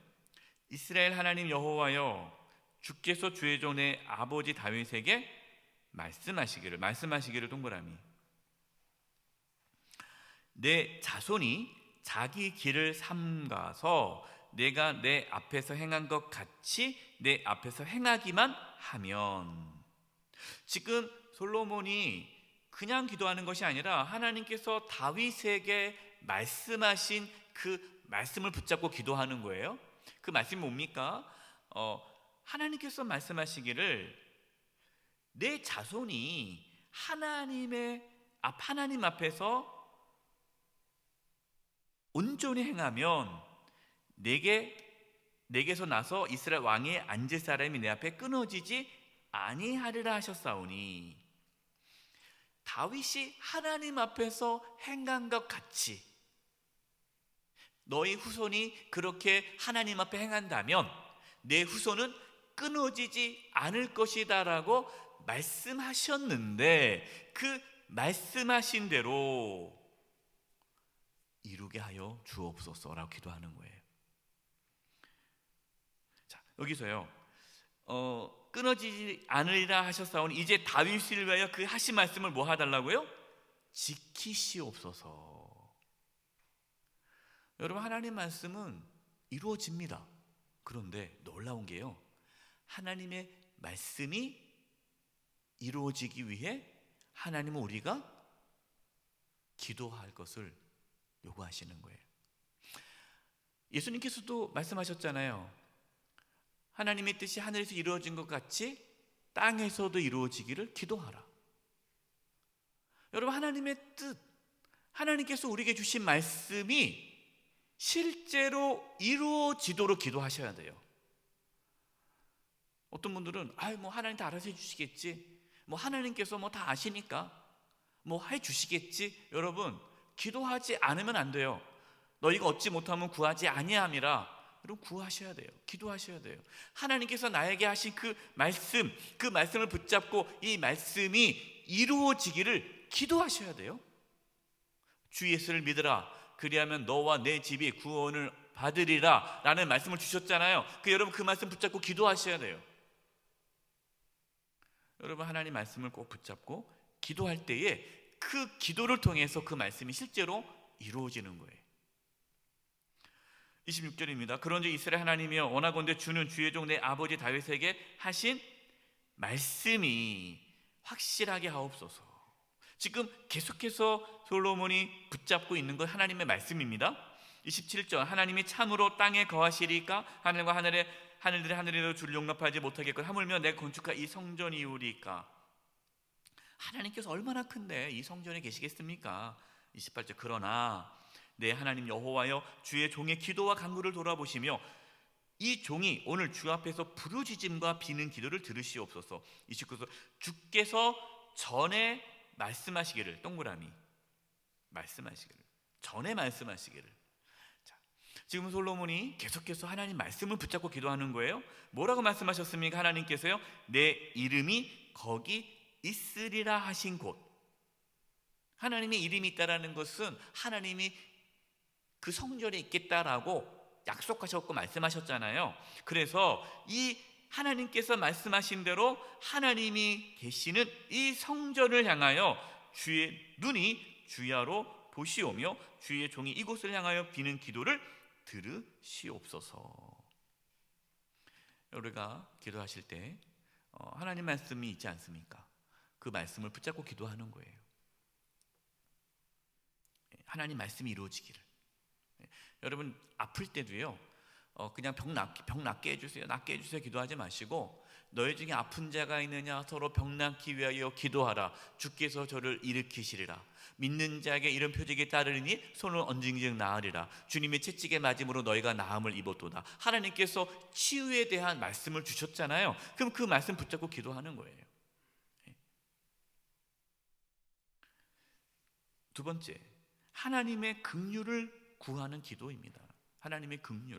이스라엘 하나님 여호와여, 주께서 주의 종 내 아버지 다윗에게 말씀하시기를 동그라미, 내 자손이 자기 길을 삼가서 내가 내 앞에서 행한 것 같이 내 앞에서 행하기만 하면. 지금 솔로몬이 그냥 기도하는 것이 아니라 하나님께서 다윗에게 말씀하신 그 말씀을 붙잡고 기도하는 거예요. 그 말씀이 뭡니까? 하나님께서 말씀하시기를 내 자손이 하나님 앞에서 온전히 행하면 내게서 나서 이스라엘 왕에 앉을 사람이 내 앞에 끊어지지 아니하리라 하셨사오니. 다윗이 하나님 앞에서 행한 것 같이 너희 후손이 그렇게 하나님 앞에 행한다면 내 후손은 끊어지지 않을 것이다 라고 말씀하셨는데 그 말씀하신 대로 이루게 하여 주옵소서라고 기도하는 거예요. 자, 여기서요 끊어지지 않으리라 하셨사오니 이제 다윗을 위하여 그 하신 말씀을 뭐 해달라고요? 지키시옵소서. 여러분, 하나님 말씀은 이루어집니다. 그런데 놀라운 게요, 하나님의 말씀이 이루어지기 위해 하나님은 우리가 기도할 것을 요구하시는 거예요. 예수님께서도 말씀하셨잖아요. 하나님의 뜻이 하늘에서 이루어진 것 같이 땅에서도 이루어지기를 기도하라. 여러분, 하나님의 뜻, 하나님께서 우리에게 주신 말씀이 실제로 이루어지도록 기도하셔야 돼요. 어떤 분들은 하나님 다 알아서 해주시겠지, 하나님께서 다 아시니까 해주시겠지. 여러분, 기도하지 않으면 안 돼요. 너희가 얻지 못하면 구하지 아니함이라. 여러분, 구하셔야 돼요. 기도하셔야 돼요. 하나님께서 나에게 하신 그 말씀을 붙잡고 이 말씀이 이루어지기를 기도하셔야 돼요. 주 예수를 믿으라, 그리하면 너와 내 집이 구원을 받으리라 라는 말씀을 주셨잖아요. 여러분, 그 말씀 붙잡고 기도하셔야 돼요. 여러분, 하나님 말씀을 꼭 붙잡고 기도할 때에 그 기도를 통해서 그 말씀이 실제로 이루어지는 거예요. 26절입니다. 그런즉 이스라엘 하나님이여, 원하건대 주는 주의 종 내 아버지 다윗에게 하신 말씀이 확실하게 하옵소서. 지금 계속해서 솔로몬이 붙잡고 있는 건 하나님의 말씀입니다. 27절, 하나님이 참으로 땅에 거하시리까? 하늘과 하늘들이 하늘에도 주를 용납하지 못하겠고 하물며 내가 건축한 이 성전이오리까? 하나님께서 얼마나 큰데 이 성전에 계시겠습니까? 28절, 그러나 내 하나님 여호와여, 주의 종의 기도와 간구를 돌아보시며 이 종이 오늘 주 앞에서 부르짖음과 비는 기도를 들으시옵소서. 29절, 주께서 전에 말씀하시기를, 동그라미, 말씀하시기를, 전에 말씀하시기를. 자, 지금 솔로몬이 계속해서 하나님 말씀을 붙잡고 기도하는 거예요. 뭐라고 말씀하셨습니까? 하나님께서요, 내 이름이 거기 있으리라 하신 곳. 하나님의 이름이 있다라는 것은 하나님이 그 성전에 있겠다라고 약속하셨고 말씀하셨잖아요. 그래서 이 하나님께서 말씀하신 대로 하나님이 계시는 이 성전을 향하여 주의 눈이 주야로 보시오며 주의 종이 이곳을 향하여 비는 기도를 들으시옵소서. 우리가 기도하실 때 하나님 말씀이 있지 않습니까? 그 말씀을 붙잡고 기도하는 거예요. 하나님 말씀이 이루어지기를. 여러분 아플 때도요, 그냥 병 낫게 해주세요, 낫게 해주세요 기도하지 마시고, 너희 중에 아픈 자가 있느냐 서로 병 낫기 위하여 기도하라. 주께서 저를 일으키시리라. 믿는 자에게 이런 표적이 따르니 손을 얹은즉 나으리라. 주님의 채찍에 맞음으로 너희가 나음을 입었도다. 하나님께서 치유에 대한 말씀을 주셨잖아요. 그럼 그 말씀 붙잡고 기도하는 거예요. 두 번째, 하나님의 긍휼을 구하는 기도입니다. 하나님의 긍휼.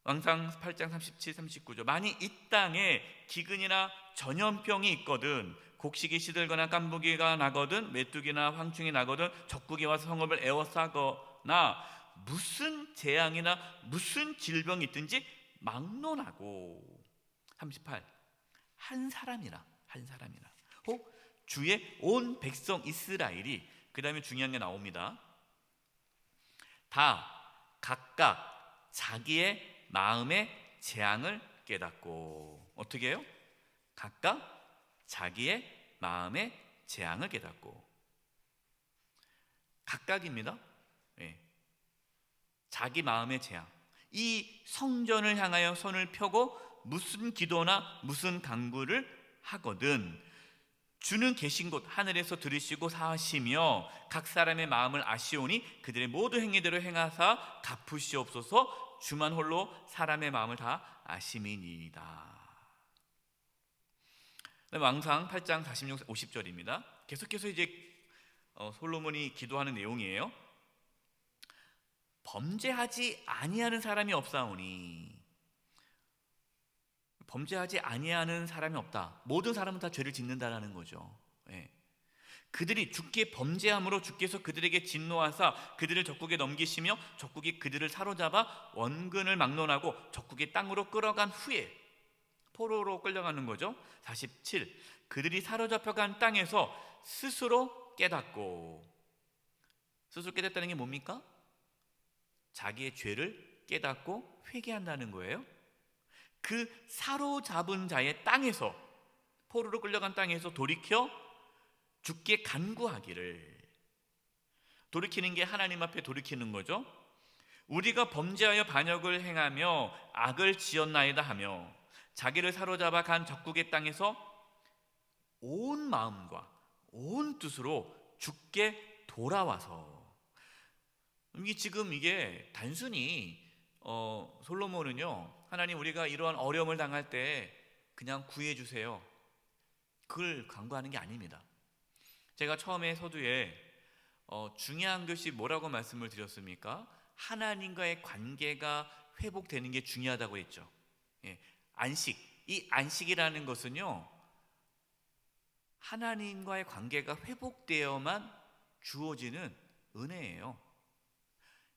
왕상 8장 37, 39절, 만일 이 땅에 기근이나 전염병이 있거든, 곡식이 시들거나 깐부기가 나거든, 메뚜기나 황충이 나거든, 적국이 와서 성읍을 에워싸거나 무슨 재앙이나 무슨 질병이 있든지 막론하고. 38, 한 사람이나 혹 주의 온 백성 이스라엘이, 그 다음에 중요한 게 나옵니다. 다 각각 자기의 마음의 재앙을 깨닫고. 어떻게 해요? 각각 자기의 마음의 재앙을 깨닫고. 각각입니다. 네. 자기 마음의 재앙. 이 성전을 향하여 손을 펴고 무슨 기도나 무슨 간구를 하거든 주는 계신 곳 하늘에서 들으시고 사하시며 각 사람의 마음을 아시오니 그들의 모든 행위대로 행하사 갚으시옵소서. 주만 홀로 사람의 마음을 다 아심이니이다. 왕상 8장 46, 50절입니다. 계속해서 이제 솔로몬이 기도하는 내용이에요. 범죄하지 아니하는 사람이 없사오니. 범죄하지 아니하는 사람이 없다. 모든 사람은 다 죄를 짓는다라는 거죠. 예. 그들이 주께 범죄함으로 주께서 그들에게 진노하사 그들을 적국에 넘기시며 적국이 그들을 사로잡아 원근을 막론하고 적국의 땅으로 끌어간 후에, 포로로 끌려가는 거죠. 47, 그들이 사로잡혀간 땅에서 스스로 깨닫고. 스스로 깨닫다는 게 뭡니까? 자기의 죄를 깨닫고 회개한다는 거예요. 그 사로잡은 자의 땅에서, 포로로 끌려간 땅에서 돌이켜 주께 간구하기를. 돌이키는 게 하나님 앞에 돌이키는 거죠. 우리가 범죄하여 반역을 행하며 악을 지었나이다 하며 자기를 사로잡아 간 적국의 땅에서 온 마음과 온 뜻으로 주께 돌아와서. 이게 단순히 솔로몬은요, 하나님 우리가 이러한 어려움을 당할 때 그냥 구해주세요, 그걸 간구하는 게 아닙니다. 제가 처음에 서두에 중요한 것이 뭐라고 말씀을 드렸습니까? 하나님과의 관계가 회복되는 게 중요하다고 했죠. 예, 안식. 이 안식이라는 것은요, 하나님과의 관계가 회복되어야만 주어지는 은혜예요.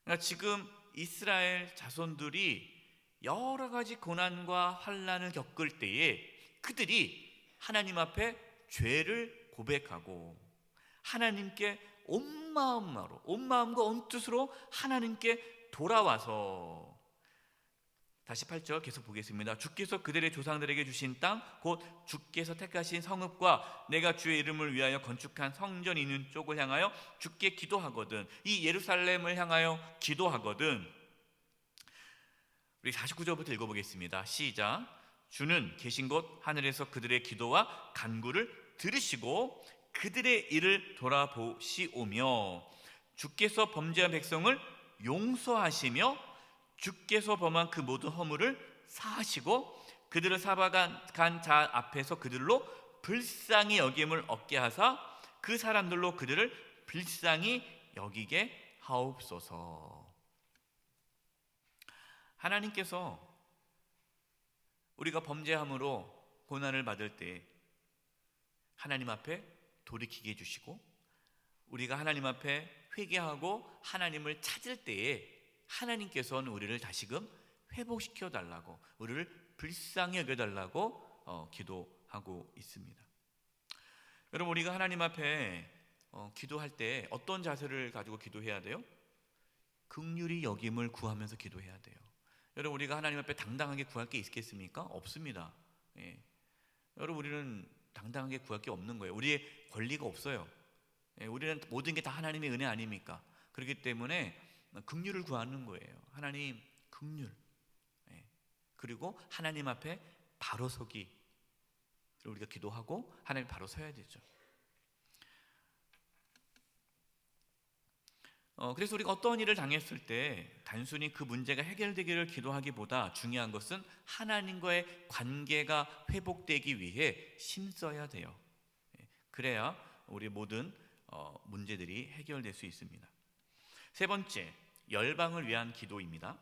그러니까 지금 이스라엘 자손들이 여러 가지 고난과 환난을 겪을 때에 그들이 하나님 앞에 죄를 고백하고 하나님께 온 마음과 온 뜻으로 하나님께 돌아와서 다시 8절 계속 보겠습니다. 주께서 그들의 조상들에게 주신 땅 곧 주께서 택하신 성읍과 내가 주의 이름을 위하여 건축한 성전이 있는 쪽을 향하여 주께 기도하거든. 이 예루살렘을 향하여 기도하거든. 우리 49절부터 읽어보겠습니다. 시작. 주는 계신 곳 하늘에서 그들의 기도와 간구를 들으시고 그들의 일을 돌아보시오며 주께서 범죄한 백성을 용서하시며 주께서 범한 그 모든 허물을 사하시고 그들을 사박한 자 앞에서 그들로 불쌍히 여김을 얻게 하사 그 사람들로 그들을 불쌍히 여기게 하옵소서. 하나님께서 우리가 범죄함으로 고난을 받을 때 하나님 앞에 돌이키게 해주시고 우리가 하나님 앞에 회개하고 하나님을 찾을 때에 하나님께서는 우리를 다시금 회복시켜 달라고, 우리를 불쌍히 여겨 달라고 기도하고 있습니다. 여러분, 우리가 하나님 앞에 기도할 때 어떤 자세를 가지고 기도해야 돼요? 긍휼히 여김을 구하면서 기도해야 돼요. 여러분, 우리가 하나님 앞에 당당하게 구할 게 있겠습니까? 없습니다. 예. 여러분, 우리는 당당하게 구할 게 없는 거예요. 우리의 권리가 없어요. 예. 우리는 모든 게 다 하나님의 은혜 아닙니까? 그렇기 때문에 긍휼을 구하는 거예요. 하나님 긍휼. 예. 그리고 하나님 앞에 바로 서기. 우리가 기도하고 하나님 바로 서야 되죠. 그래서 우리가 어떤 일을 당했을 때 단순히 그 문제가 해결되기를 기도하기보다 중요한 것은 하나님과의 관계가 회복되기 위해 힘써야 돼요. 예. 그래야 우리 모든 문제들이 해결될 수 있습니다. 세 번째, 열방을 위한 기도입니다.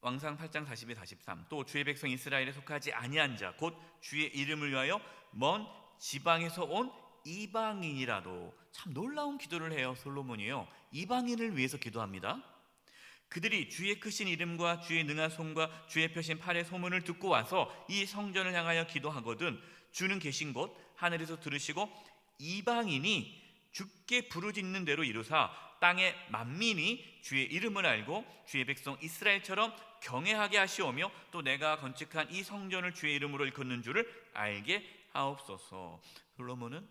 왕상 8장 42, 43. 또 주의 백성 이스라엘에 속하지 아니한 자 곧 주의 이름을 위하여 먼 지방에서 온 이방인이라도. 참 놀라운 기도를 해요. 솔로몬이요, 이방인을 위해서 기도합니다. 그들이 주의 크신 이름과 주의 능한 손과 주의 펴신 팔의 소문을 듣고 와서 이 성전을 향하여 기도하거든 주는 계신 곳 하늘에서 들으시고 이방인이 주께 부르짖는 대로 이루사 땅의 만민이 주의 이름을 알고 주의 백성 이스라엘처럼 경외하게 하시오며 또 내가 건축한 이 성전을 주의 이름으로 일컫는 줄을 알게 하옵소서. 솔로몬은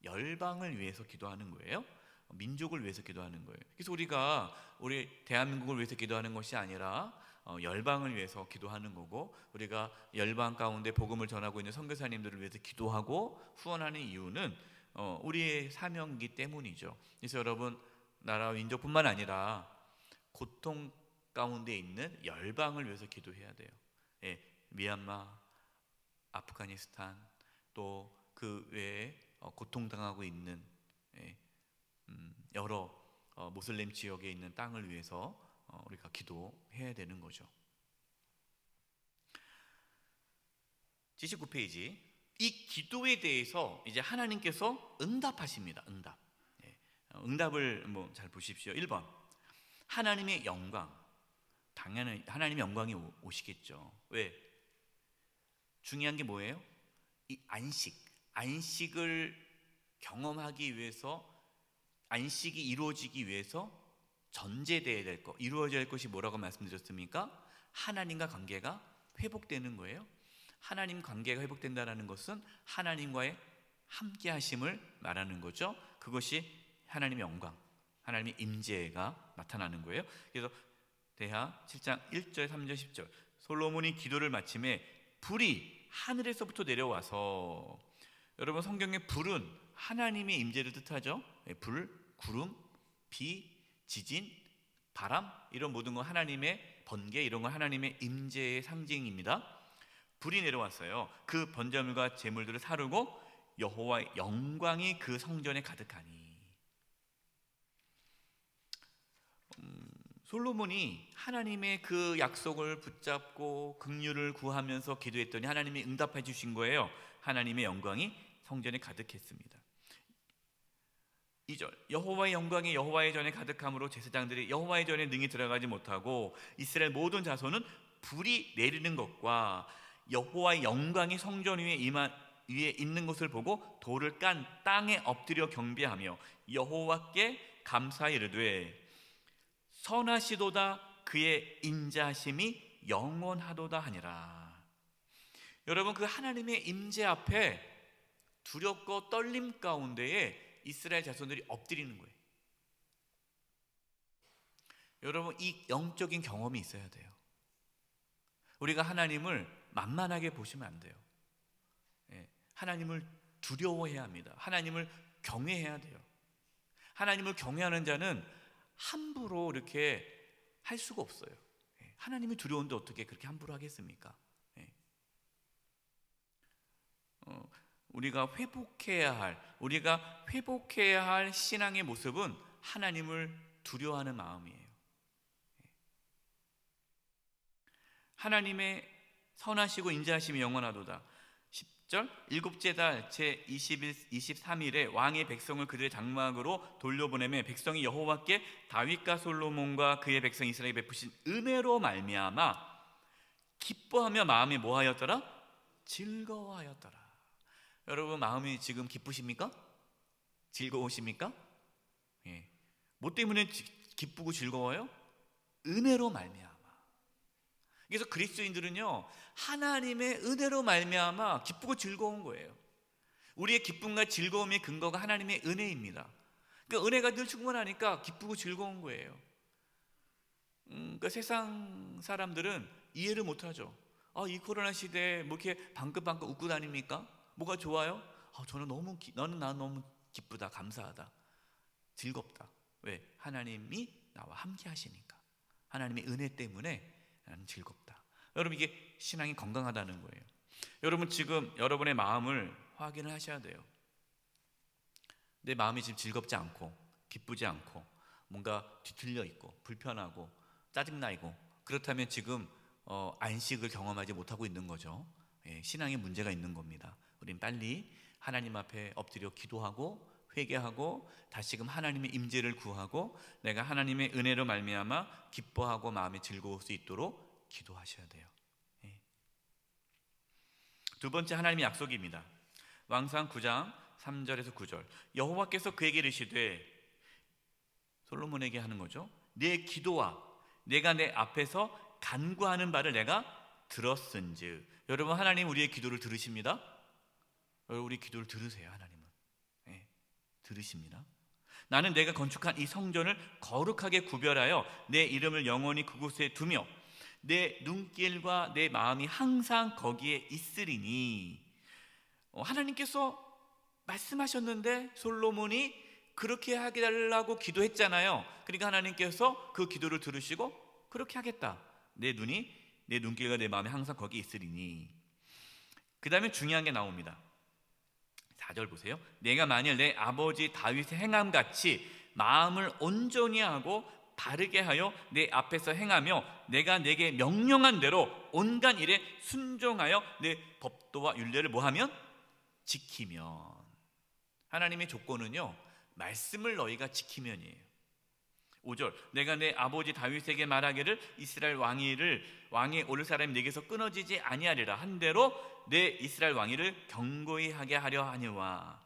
열방을 위해서 기도하는 거예요. 민족을 위해서 기도하는 거예요. 그래서 우리가 우리 대한민국을 위해서 기도하는 것이 아니라 열방을 위해서 기도하는 거고, 우리가 열방 가운데 복음을 전하고 있는 선교사님들을 위해서 기도하고 후원하는 이유는 우리의 사명이기 때문이죠. 그래서 여러분, 나라와 민족뿐만 아니라 고통 가운데 있는 열방을 위해서 기도해야 돼요. 예, 미얀마, 아프가니스탄, 또 그 외에 고통당하고 있는 여러 모슬림 지역에 있는 땅을 위해서 우리가 기도해야 되는 거죠. 79페이지. 이 기도에 대해서 이제 하나님께서 응답하십니다. 응답을 잘 보십시오. 1번, 하나님의 영광. 당연히 하나님의 영광이 오시겠죠. 왜? 중요한 게 뭐예요? 이 안식을 경험하기 위해서, 안식이 이루어지기 위해서 전제되어야 될 것, 이루어져야 할 것이 뭐라고 말씀드렸습니까? 하나님과 관계가 회복되는 거예요. 하나님 관계가 회복된다는 것은 하나님과의 함께 하심을 말하는 거죠. 그것이 하나님의 영광, 하나님의 임재가 나타나는 거예요. 그래서 대하 7장 1절, 3절, 10절. 솔로몬이 기도를 마침에 불이 하늘에서부터 내려와서, 여러분, 성경의 불은 하나님의 임재를 뜻하죠. 불, 구름, 비, 지진, 바람, 이런 모든 건 하나님의 번개, 이런 건 하나님의 임재의 상징입니다. 불이 내려왔어요. 그 번제물과 제물들을 사르고 여호와의 영광이 그 성전에 가득하니. 솔로몬이 하나님의 그 약속을 붙잡고 긍휼을 구하면서 기도했더니 하나님이 응답해 주신 거예요. 하나님의 영광이 성전에 가득했습니다. 2절, 여호와의 영광이 여호와의 전에 가득함으로 제사장들이 여호와의 전에 능히 들어가지 못하고 이스라엘 모든 자손은 불이 내리는 것과 여호와의 영광이 성전 위에 있는 것을 보고 돌을 깐 땅에 엎드려 경배하며 여호와께 감사히 이르되 선하시도다 그의 인자하심이 영원하도다 하니라. 여러분, 그 하나님의 임재 앞에 두렵고 떨림 가운데에 이스라엘 자손들이 엎드리는 거예요. 여러분, 이 영적인 경험이 있어야 돼요. 우리가 하나님을 만만하게 보시면 안 돼요. 하나님을 두려워해야 합니다. 하나님을 경외해야 돼요. 하나님을 경외하는 자는 함부로 이렇게 할 수가 없어요. 하나님이 두려운데 어떻게 그렇게 함부로 하겠습니까? 우리가 회복해야 할 신앙의 모습은 하나님을 두려워하는 마음이에요. 하나님의 선하시고 인자하심이 영원하도다. 10절, 일곱째 달 제23일에 왕의 백성을 그들의 장막으로 돌려보내매 백성이 여호와께 다윗과 솔로몬과 그의 백성 이스라엘에 베푸신 은혜로 말미암아 기뻐하며 마음이 뭐하였더라? 즐거워하였더라. 여러분, 마음이 지금 기쁘십니까? 즐거우십니까? 뭐 때문에 기쁘고 즐거워요? 은혜로 말미암아. 그래서 그리스도인들은요, 하나님의 은혜로 말미암아 기쁘고 즐거운 거예요. 우리의 기쁨과 즐거움의 근거가 하나님의 은혜입니다. 그러니까 은혜가 늘 충분하니까 기쁘고 즐거운 거예요. 그러니까 세상 사람들은 이해를 못하죠. 이 코로나 시대에 뭐 이렇게 방긋방긋 웃고 다닙니까? 뭐가 좋아요? 저는 난 너무 기쁘다, 감사하다, 즐겁다. 왜? 하나님이 나와 함께 하시니까. 하나님의 은혜 때문에 나는 즐겁다. 여러분, 이게 신앙이 건강하다는 거예요. 여러분, 지금 여러분의 마음을 확인을 하셔야 돼요. 내 마음이 지금 즐겁지 않고 기쁘지 않고 뭔가 뒤틀려 있고 불편하고 짜증나고 그렇다면 지금 안식을 경험하지 못하고 있는 거죠. 신앙에 문제가 있는 겁니다. 우린 빨리 하나님 앞에 엎드려 기도하고 회개하고 다시금 하나님의 임재를 구하고 내가 하나님의 은혜로 말미암아 기뻐하고 마음이 즐거울 수 있도록 기도하셔야 돼요. 두 번째, 하나님의 약속입니다. 왕상 9장 3절에서 9절, 여호와께서 그에게 이르시되, 솔로몬에게 하는 거죠. 내 기도와 내가 내 앞에서 간구하는 바를 내가 들었은즉. 여러분, 하나님 우리의 기도를 들으십니다. 여러분, 우리 기도를 들으세요. 하나님은 들으십니다. 나는 내가 건축한 이 성전을 거룩하게 구별하여 내 이름을 영원히 그곳에 두며 내 눈길과 내 마음이 항상 거기에 있으리니. 하나님께서 말씀하셨는데 솔로몬이 그렇게 하게 달라고 기도했잖아요. 그러니까 하나님께서 그 기도를 들으시고 그렇게 하겠다. 내 눈길과 내 마음이 항상 거기에 있으리니. 그 다음에 중요한 게 나옵니다. 4절 보세요. 내가 만일 내 아버지 다윗의 행함같이 마음을 온전히 하고 바르게 하여 내 앞에서 행하며 내가 내게 명령한 대로 온갖 일에 순종하여 내 법도와 율례를 뭐하면? 지키면. 하나님의 조건은요, 말씀을 너희가 지키면이에요. 5절, 내가 내 아버지 다윗에게 말하기를 이스라엘 왕위에 오를 사람이 내게서 끊어지지 아니하리라 한 대로 내 이스라엘 왕위를 견고히 하게 하려 하니와.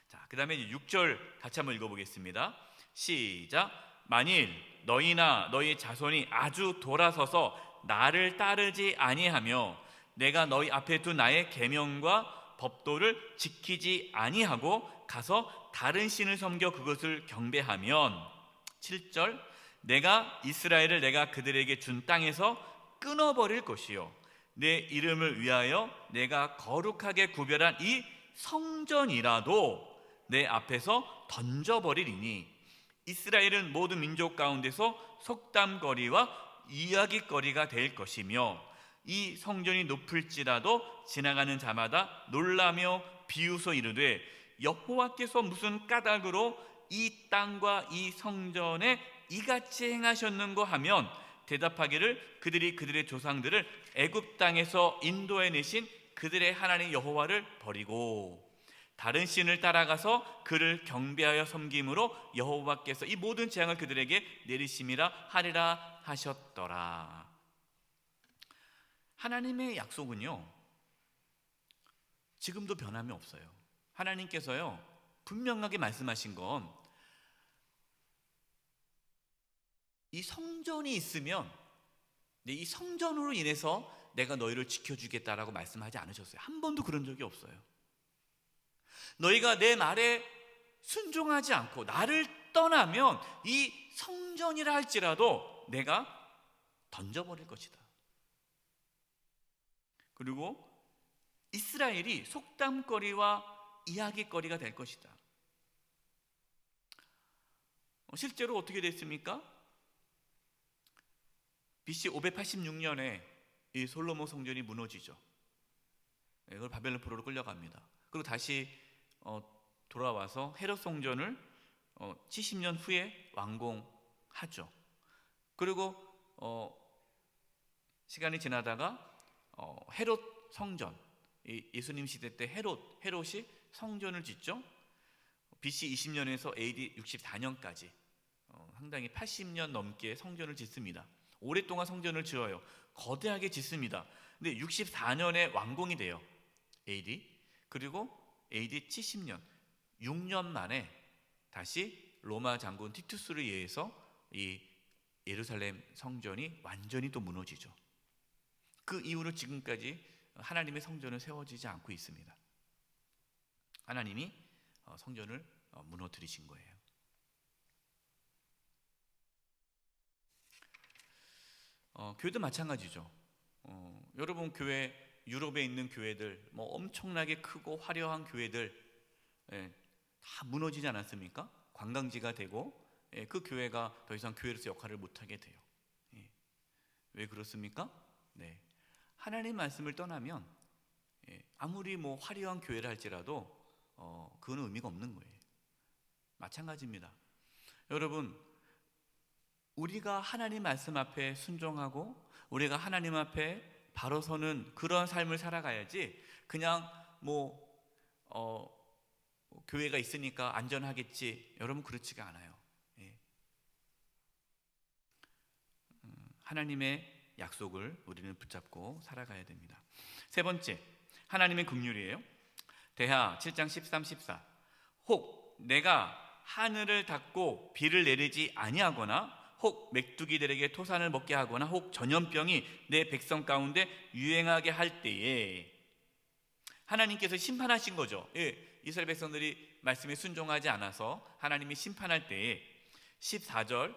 자, 그 다음에 6절 같이 한번 읽어보겠습니다. 시작. 만일 너희나 너희 자손이 아주 돌아서서 나를 따르지 아니하며 내가 너희 앞에 둔 나의 계명과 법도를 지키지 아니하고 가서 다른 신을 섬겨 그것을 경배하면. 7절, 내가 이스라엘을 내가 그들에게 준 땅에서 끊어버릴 것이요 내 이름을 위하여 내가 거룩하게 구별한 이 성전이라도 내 앞에서 던져버리리니. 이스라엘은 모든 민족 가운데서 속담거리와 이야기거리가 될 것이며 이 성전이 높을지라도 지나가는 자마다 놀라며 비웃어 이르되 여호와께서 무슨 까닭으로 이 땅과 이 성전에 이같이 행하셨는고 하면 대답하기를 그들이 그들의 조상들을 애굽 땅에서 인도해 내신 그들의 하나님 여호와를 버리고 다른 신을 따라가서 그를 경배하여 섬김으로 여호와께서 이 모든 재앙을 그들에게 내리심이라 하리라 하셨더라. 하나님의 약속은요, 지금도 변함이 없어요. 하나님께서요, 분명하게 말씀하신 건 이 성전이 있으면 근데 이 성전으로 인해서 내가 너희를 지켜주겠다라고 말씀하지 않으셨어요. 한 번도 그런 적이 없어요. 너희가 내 말에 순종하지 않고 나를 떠나면 이 성전이라 할지라도 내가 던져버릴 것이다. 그리고 이스라엘이 속담거리와 이야기거리가 될 것이다. 실제로 어떻게 됐습니까? BC 586년에 이 솔로몬 성전이 무너지죠. 이걸 바벨론 포로로 끌려갑니다. 그리고 다시 돌아와서 헤롯 성전을 70년 후에 완공하죠. 그리고 시간이 지나다가 헤롯 성전, 예수님 시대 때 헤롯이 성전을 짓죠. BC 20년에서 AD 64년까지 상당히 80년 넘게 성전을 짓습니다. 오랫동안 성전을 지어요. 거대하게 짓습니다. 근데 64년에 완공이 돼요. AD. 그리고 AD 70년, 6년 만에 다시 로마 장군 티투스를 의해서 이 예루살렘 성전이 완전히 또 무너지죠. 그 이후로 지금까지 하나님의 성전은 세워지지 않고 있습니다. 하나님이 성전을 무너뜨리신 거예요. 교회도 마찬가지죠. 여러분 교회, 유럽에 있는 교회들 뭐 엄청나게 크고 화려한 교회들 다 무너지지 않았습니까? 관광지가 되고 그 교회가 더 이상 교회로서 역할을 못하게 돼요. 왜 그렇습니까? 네, 하나님 말씀을 떠나면 아무리 뭐 화려한 교회를 할지라도 그거는 의미가 없는 거예요. 마찬가지입니다. 여러분, 우리가 하나님 말씀 앞에 순종하고 우리가 하나님 앞에 바로 서는 그런 삶을 살아가야지 그냥 교회가 있으니까 안전하겠지, 여러분 그렇지가 않아요. 하나님의 약속을 우리는 붙잡고 살아가야 됩니다. 세 번째, 하나님의 긍휼이에요. 대하 7장 13, 14. 혹 내가 하늘을 닫고 비를 내리지 아니하거나 혹 메뚜기들에게 토산을 먹게 하거나 혹 전염병이 내 백성 가운데 유행하게 할 때에, 하나님께서 심판하신 거죠. 이스라엘 백성들이 말씀에 순종하지 않아서 하나님이 심판할 때에 14절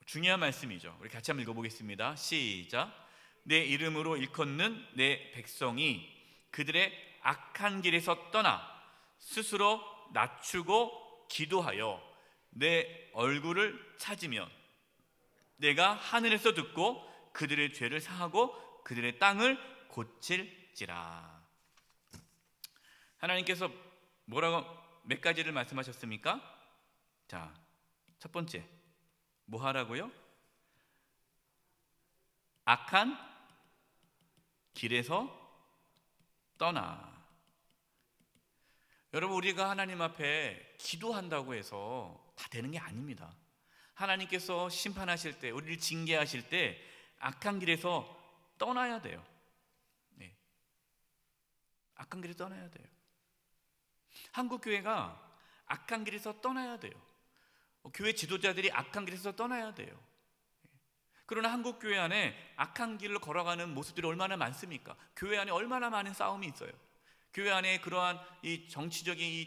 중요한 말씀이죠. 우리 같이 한번 읽어보겠습니다. 시작. 내 이름으로 일컫는 내 백성이 그들의 악한 길에서 떠나 스스로 낮추고 기도하여 내 얼굴을 찾으면 내가 하늘에서 듣고 그들의 죄를 사하고 그들의 땅을 고칠지라. 하나님께서 뭐라고 몇 가지를 말씀하셨습니까? 자, 첫 번째 뭐 하라고요? 악한 길에서 떠나. 여러분, 우리가 하나님 앞에 기도한다고 해서 다 되는 게 아닙니다. 하나님께서 심판하실 때, 우리를 징계하실 때 악한 길에서 떠나야 돼요. 네. 악한 길에 떠나야 돼요. 한국 교회가 악한 길에서 떠나야 돼요. 교회 지도자들이 악한 길에서 떠나야 돼요. 그러나 한국 교회 안에 악한 길로 걸어가는 모습들이 얼마나 많습니까? 교회 안에 얼마나 많은 싸움이 있어요. 교회 안에 그러한 이 정치적인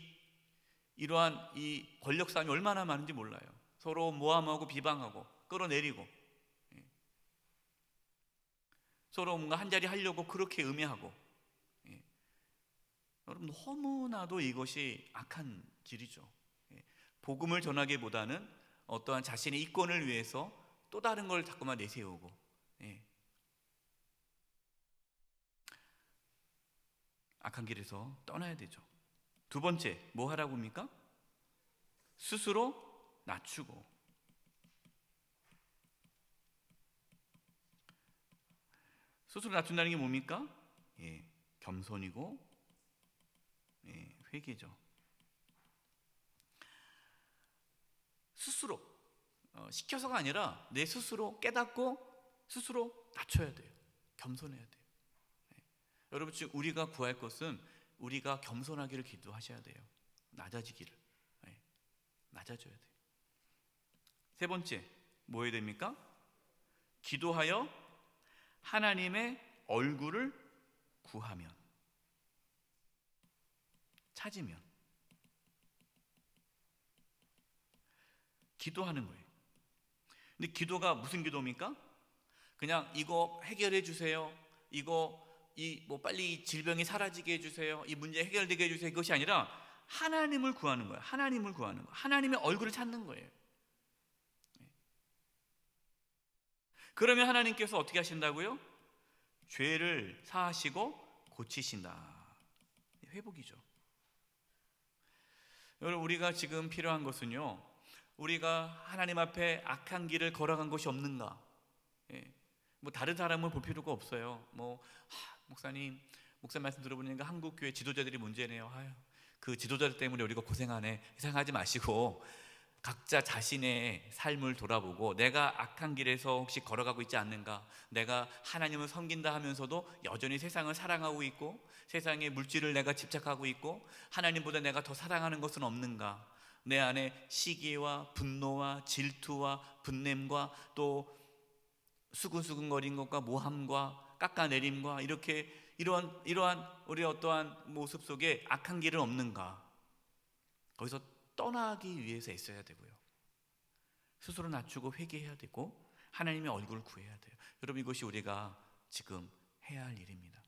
이러한 이 권력 싸움이 얼마나 많은지 몰라요. 서로 모함하고 비방하고 끌어내리고 서로 뭔가 한 자리 하려고 그렇게 음해하고. 여러분, 너무나도 이것이 악한 길이죠. 복음을 전하기보다는 어떠한 자신의 이권을 위해서 또 다른 걸 자꾸만 내세우고. 악한 길에서 떠나야 되죠. 두 번째, 뭐 하라고 합니까? 스스로 낮추고. 스스로 낮춘다는 게 뭡니까? 겸손이고 회개죠. 스스로 시켜서가 아니라 내 스스로 깨닫고 스스로 낮춰야 돼요. 겸손해야 돼요. 여러분, 지금 우리가 구할 것은 우리가 겸손하기를 기도하셔야 돼요. 낮아지기를. 낮아져야 돼요. 세 번째, 뭐 해야 됩니까? 기도하여 하나님의 얼굴을 구하면, 찾으면 기도하는 거예요. 근데 기도가 무슨 기도입니까? 그냥 이거 해결해 주세요, 뭐 빨리 질병이 사라지게 해주세요, 이 문제 해결되게 해주세요, 그것이 아니라 하나님을 구하는 거예요. 하나님을 구하는 거, 하나님의 얼굴을 찾는 거예요. 그러면 하나님께서 어떻게 하신다고요? 죄를 사하시고 고치신다. 회복이죠. 여러분, 우리가 지금 필요한 것은요, 우리가 하나님 앞에 악한 길을 걸어간 것이 없는가? 뭐 다른 사람을 볼 필요가 없어요. 목사님 말씀 들어보니까 한국 교회 지도자들이 문제네요. 그 지도자들 때문에 우리가 고생하네. 이상하지 마시고 각자 자신의 삶을 돌아보고, 내가 악한 길에서 혹시 걸어가고 있지 않는가? 내가 하나님을 섬긴다 하면서도 여전히 세상을 사랑하고 있고, 세상의 물질을 내가 집착하고 있고, 하나님보다 내가 더 사랑하는 것은 없는가? 내 안에 시기와 분노와 질투와 분냄과 또 수근수근거린 것과 모함과 깎아내림과 이러한 우리 어떠한 모습 속에 악한 길은 없는가? 거기서 떠나기 위해서 애써야 되고요, 스스로 낮추고 회개해야 되고, 하나님의 얼굴을 구해야 돼요. 여러분, 이것이 우리가 지금 해야 할 일입니다.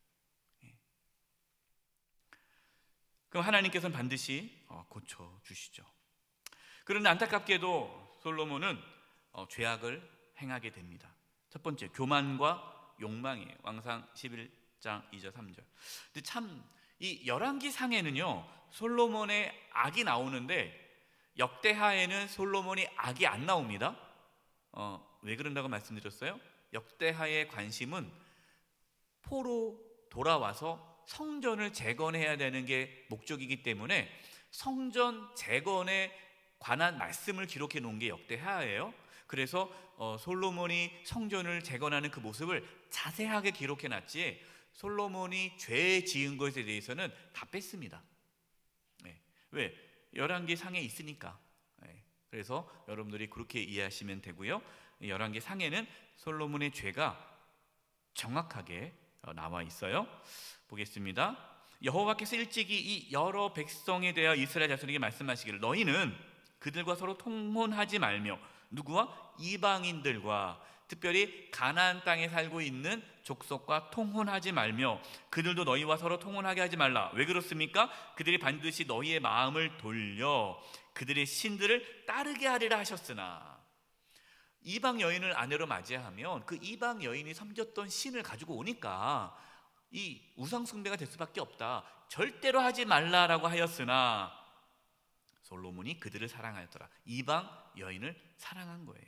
그럼 하나님께서는 반드시 고쳐주시죠. 그런데 안타깝게도 솔로몬은 죄악을 행하게 됩니다. 첫 번째, 교만과 욕망이에요. 왕상 11장 2절 3절. 근데 참 이 열왕기 상에는요, 솔로몬의 악이 나오는데 역대하에는 솔로몬이 악이 안 나옵니다. 왜 그런다고 말씀드렸어요? 역대하의 관심은 포로 돌아와서 성전을 재건해야 되는 게 목적이기 때문에 성전 재건에 관한 말씀을 기록해 놓은 게 역대하예요. 그래서 솔로몬이 성전을 재건하는 그 모습을 자세하게 기록해 놨지, 솔로몬이 죄 지은 것에 대해서는 다 뺐습니다. 왜? 열왕기 상에 있으니까. 그래서 여러분들이 그렇게 이해하시면 되고요. 열왕기 상에는 솔로몬의 죄가 정확하게 나와 있어요. 보겠습니다. 여호와께서 일찍이 이 여러 백성에 대하여 이스라엘 자손에게 말씀하시기를, 너희는 그들과 서로 통혼하지 말며, 누구와? 이방인들과, 특별히 가나안 땅에 살고 있는 족속과 통혼하지 말며, 그들도 너희와 서로 통혼하게 하지 말라. 왜 그렇습니까? 그들이 반드시 너희의 마음을 돌려 그들의 신들을 따르게 하리라 하셨으나. 이방 여인을 아내로 맞이하면 그 이방 여인이 섬겼던 신을 가지고 오니까 이 우상 숭배가 될 수밖에 없다. 절대로 하지 말라라고 하였으나 솔로몬이 그들을 사랑하였더라. 이방 여인을 사랑한 거예요.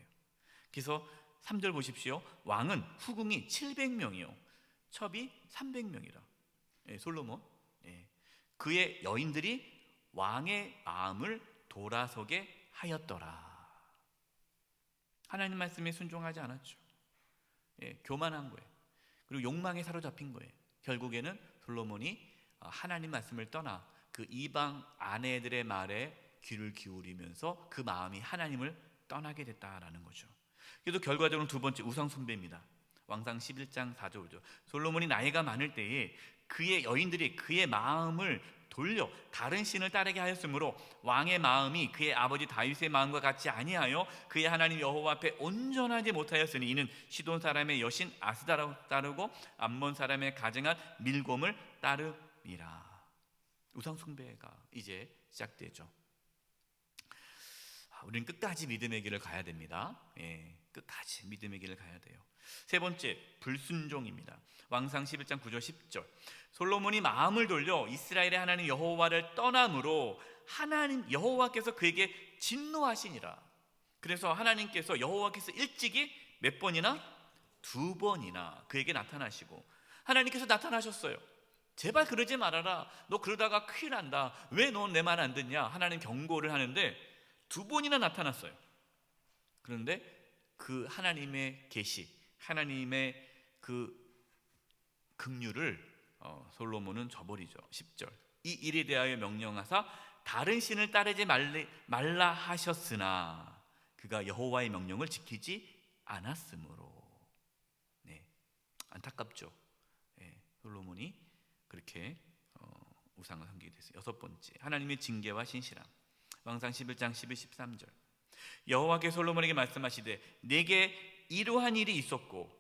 그래서 3절 보십시오. 왕은 후궁이 700명이요 첩이 300명이라. 솔로몬, 그의 여인들이 왕의 마음을 돌아서게 하였더라. 하나님 말씀에 순종하지 않았죠. 교만한 거예요. 그리고 욕망에 사로잡힌 거예요. 결국에는 솔로몬이 하나님 말씀을 떠나 그 이방 아내들의 말에 귀를 기울이면서 그 마음이 하나님을 떠나게 됐다라는 거죠. 그래도 결과적으로 두 번째, 우상 숭배입니다. 왕상 11장 4절 5절. 솔로몬이 나이가 많을 때에 그의 여인들이 그의 마음을 돌려 다른 신을 따르게 하였으므로 왕의 마음이 그의 아버지 다윗의 마음과 같이 아니하여 그의 하나님 여호와 앞에 온전하지 못하였으니, 이는 시돈 사람의 여신 아스다를 따르고 암몬 사람의 가증한 밀곰을 따름이라. 우상 숭배가 이제 시작되죠. 우리는 끝까지 믿음의 길을 가야 됩니다. 끝까지 믿음의 길을 가야 돼요. 세 번째, 불순종입니다. 왕상 11장 9절 10절. 솔로몬이 마음을 돌려 이스라엘의 하나님 여호와를 떠남으로 하나님 여호와께서 그에게 진노하시니라. 그래서 하나님께서, 여호와께서 일찍이 몇 번이나? 2번이나 그에게 나타나시고, 하나님께서 나타나셨어요. 제발 그러지 말아라. 너 그러다가 큰일 난다. 왜 너 내 말 안 듣냐? 하나님 경고를 하는데 2번이나 나타났어요. 그런데 그 하나님의 계시, 하나님의 그 긍휼을 솔로몬은 저버리죠. 10절. 이 일에 대하여 명령하사 다른 신을 따르지 말라 하셨으나 그가 여호와의 명령을 지키지 않았으므로. 안타깝죠. 예, 솔로몬이 그렇게 우상을 섬기게 됐어요. 여섯 번째, 하나님의 징계와 신실함. 왕상 11장 12, 13절. 여호와께 솔로몬에게 말씀하시되 내게 이러한 일이 있었고,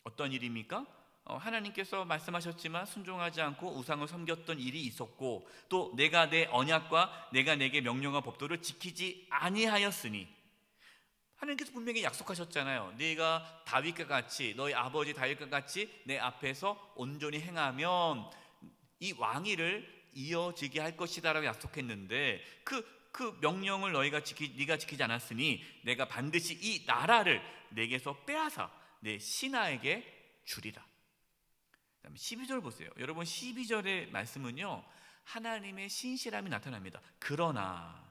어떤 일입니까? 하나님께서 말씀하셨지만 순종하지 않고 우상을 섬겼던 일이 있었고, 또 내가 내 언약과 내가 내게 명령한 법도를 지키지 아니하였으니, 하나님께서 분명히 약속하셨잖아요. 네가 다윗과 같이, 너희 아버지 다윗과 같이 내 앞에서 온전히 행하면 이 왕위를 이어지게 할 것이다라고 약속했는데, 그 명령을 네가 지키지 않았으니 내가 반드시 이 나라를 내게서 빼앗아 내 신하에게 주리라. 그다음에 12절 보세요. 여러분, 12절의 말씀은요, 하나님의 신실함이 나타납니다. 그러나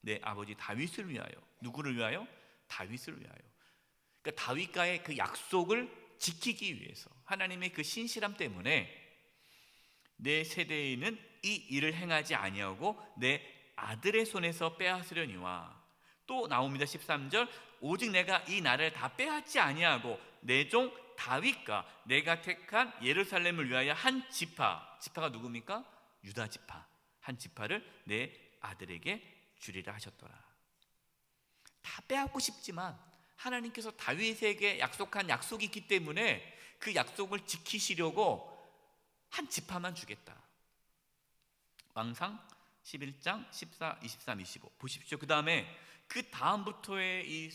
내 아버지 다윗을 위하여. 누구를 위하여? 다윗을 위하여. 그러니까 다윗과의 그 약속을 지키기 위해서, 하나님의 그 신실함 때문에 내 세대에는 이 일을 행하지 아니하고 내 아들의 손에서 빼앗으려니와. 또 나옵니다. 13절. 오직 내가 이 나라를 다 빼앗지 아니하고 내 종 다윗과 내가 택한 예루살렘을 위하여 한 지파가 누굽니까? 유다 지파, 한 지파를 내 아들에게 주리라 하셨더라. 다 빼앗고 싶지만 하나님께서 다윗에게 약속한 약속이 있기 때문에 그 약속을 지키시려고 한 지파만 주겠다. 왕상 11장 14, 23, 25 보십시오. 그 다음부터의 이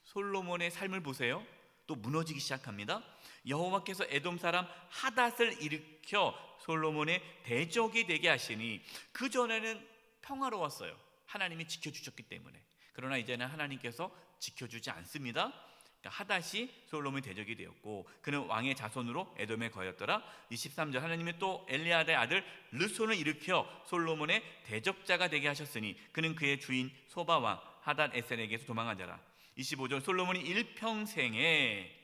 솔로몬의 삶을 보세요. 또 무너지기 시작합니다. 여호와께서 에돔 사람 하닷을 일으켜 솔로몬의 대적이 되게 하시니, 그 전에는 평화로웠어요. 하나님이 지켜주셨기 때문에. 그러나 이제는 하나님께서 지켜주지 않습니다. 하닷이 솔로몬의 대적이 되었고, 그는 왕의 자손으로 에돔에 거하였더라. 23절. 하나님이 또 엘리아드의 아들 르손을 일으켜 솔로몬의 대적자가 되게 하셨으니 그는 그의 주인 소바왕 하닷 에셀에게서 도망한 자라. 25절. 솔로몬이 일평생에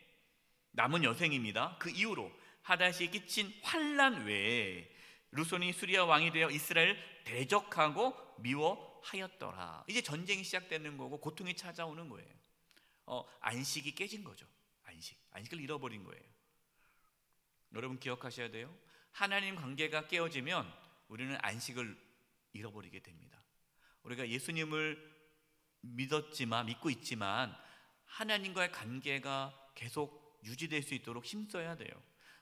남은 여생입니다. 그 이후로 하닷이 끼친 환난 외에 르손이 수리아 왕이 되어 이스라엘 대적하고 미워하였더라. 이제 전쟁이 시작되는 거고 고통이 찾아오는 거예요. 안식이 깨진 거죠. 안식을 잃어버린 거예요. 여러분 기억하셔야 돼요. 하나님 관계가 깨어지면 우리는 안식을 잃어버리게 됩니다. 우리가 예수님을 믿고 있지만 하나님과의 관계가 계속 유지될 수 있도록 힘써야 돼요.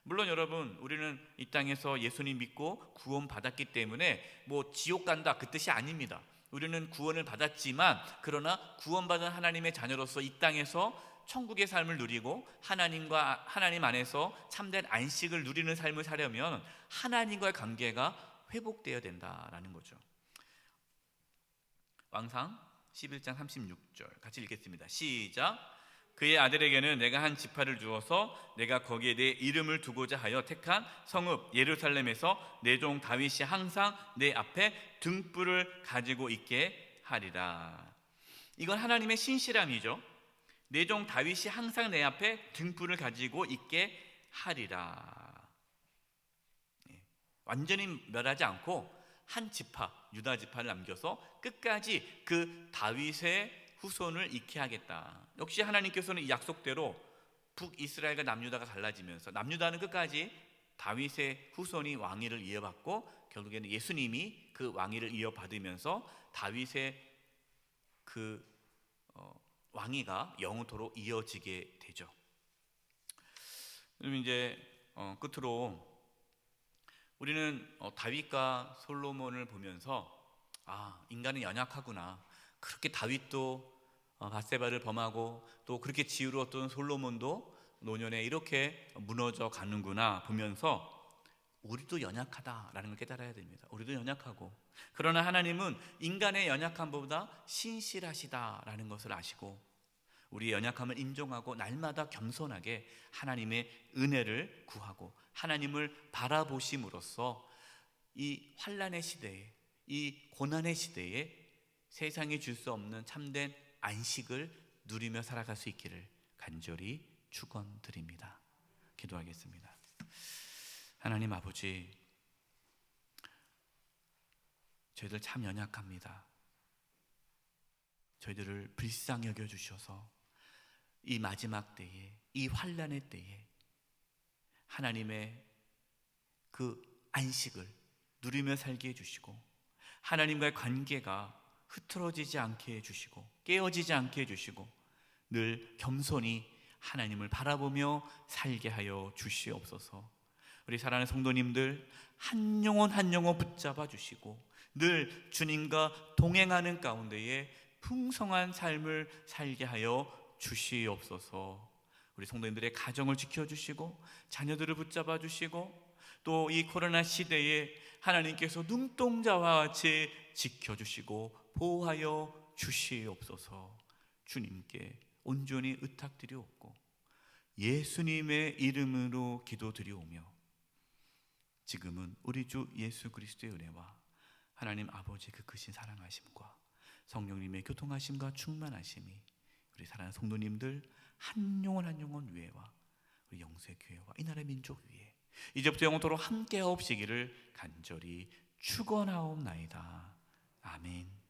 물론 여러분, 우리는 이 땅에서 예수님 믿고 구원 받았기 때문에 뭐 지옥 간다 그 뜻이 아닙니다. 우리는 구원을 받았지만, 그러나 구원받은 하나님의 자녀로서 이 땅에서 천국의 삶을 누리고 하나님 안에서 참된 안식을 누리는 삶을 살려면 하나님과의 관계가 회복되어야 된다라는 거죠. 왕상 11장 36절 같이 읽겠습니다. 시작. 그의 아들에게는 내가 한 지파를 주어서 내가 거기에 내 이름을 두고자 하여 택한 성읍 예루살렘에서 내 종 다윗이 항상 내 앞에 등불을 가지고 있게 하리라. 이건 하나님의 신실함이죠. 내 종 다윗이 항상 내 앞에 등불을 가지고 있게 하리라. 완전히 멸하지 않고 한 지파, 유다 지파를 남겨서 끝까지 그 다윗의 후손을 있게 하겠다. 역시 하나님께서는 이 약속대로 북이스라엘과 남유다가 갈라지면서 남유다는 끝까지 다윗의 후손이 왕위를 이어받고, 결국에는 예수님이 그 왕위를 이어받으면서 다윗의 그 왕위가 영원토록 이어지게 되죠. 그럼 이제 끝으로 우리는 다윗과 솔로몬을 보면서 인간은 연약하구나. 그렇게 다윗도 밧세바를 범하고 또 그렇게 지혜로웠던 솔로몬도 노년에 이렇게 무너져 가는구나 보면서 우리도 연약하다라는 걸 깨달아야 됩니다. 우리도 연약하고, 그러나 하나님은 인간의 연약함보다 신실하시다라는 것을 아시고 우리의 연약함을 인정하고 날마다 겸손하게 하나님의 은혜를 구하고 하나님을 바라보심으로써 이 환난의 시대에, 이 고난의 시대에 세상이 줄 수 없는 참된 안식을 누리며 살아갈 수 있기를 간절히 축원드립니다. 기도하겠습니다. 하나님 아버지, 저희들 참 연약합니다. 저희들을 불쌍히 여겨 주셔서 이 마지막 때에, 이 환난의 때에 하나님의 그 안식을 누리며 살게 해주시고, 하나님과의 관계가 흐트러지지 않게 해주시고 깨어지지 않게 해주시고, 늘 겸손히 하나님을 바라보며 살게 하여 주시옵소서. 우리 사랑하는 성도님들, 한 영혼 한 영혼 붙잡아 주시고 늘 주님과 동행하는 가운데에 풍성한 삶을 살게 하여 주시옵소서. 우리 성도님들의 가정을 지켜주시고 자녀들을 붙잡아 주시고, 또 이 코로나 시대에 하나님께서 눈동자와 같이 지켜주시고 보호하여 주시옵소서. 주님께 온전히 의탁드리옵고 예수님의 이름으로 기도드리오며, 지금은 우리 주 예수 그리스도의 은혜와 하나님 아버지의 그 크신 사랑하심과 성령님의 교통하심과 충만하심이 우리 사랑하는 성도님들 한 영혼 한 영혼 위에와 우리 영세교회와 이 나라의 민족 위에 이제부터 영원토록 함께하옵시기를 간절히 축원하옵나이다. 아멘.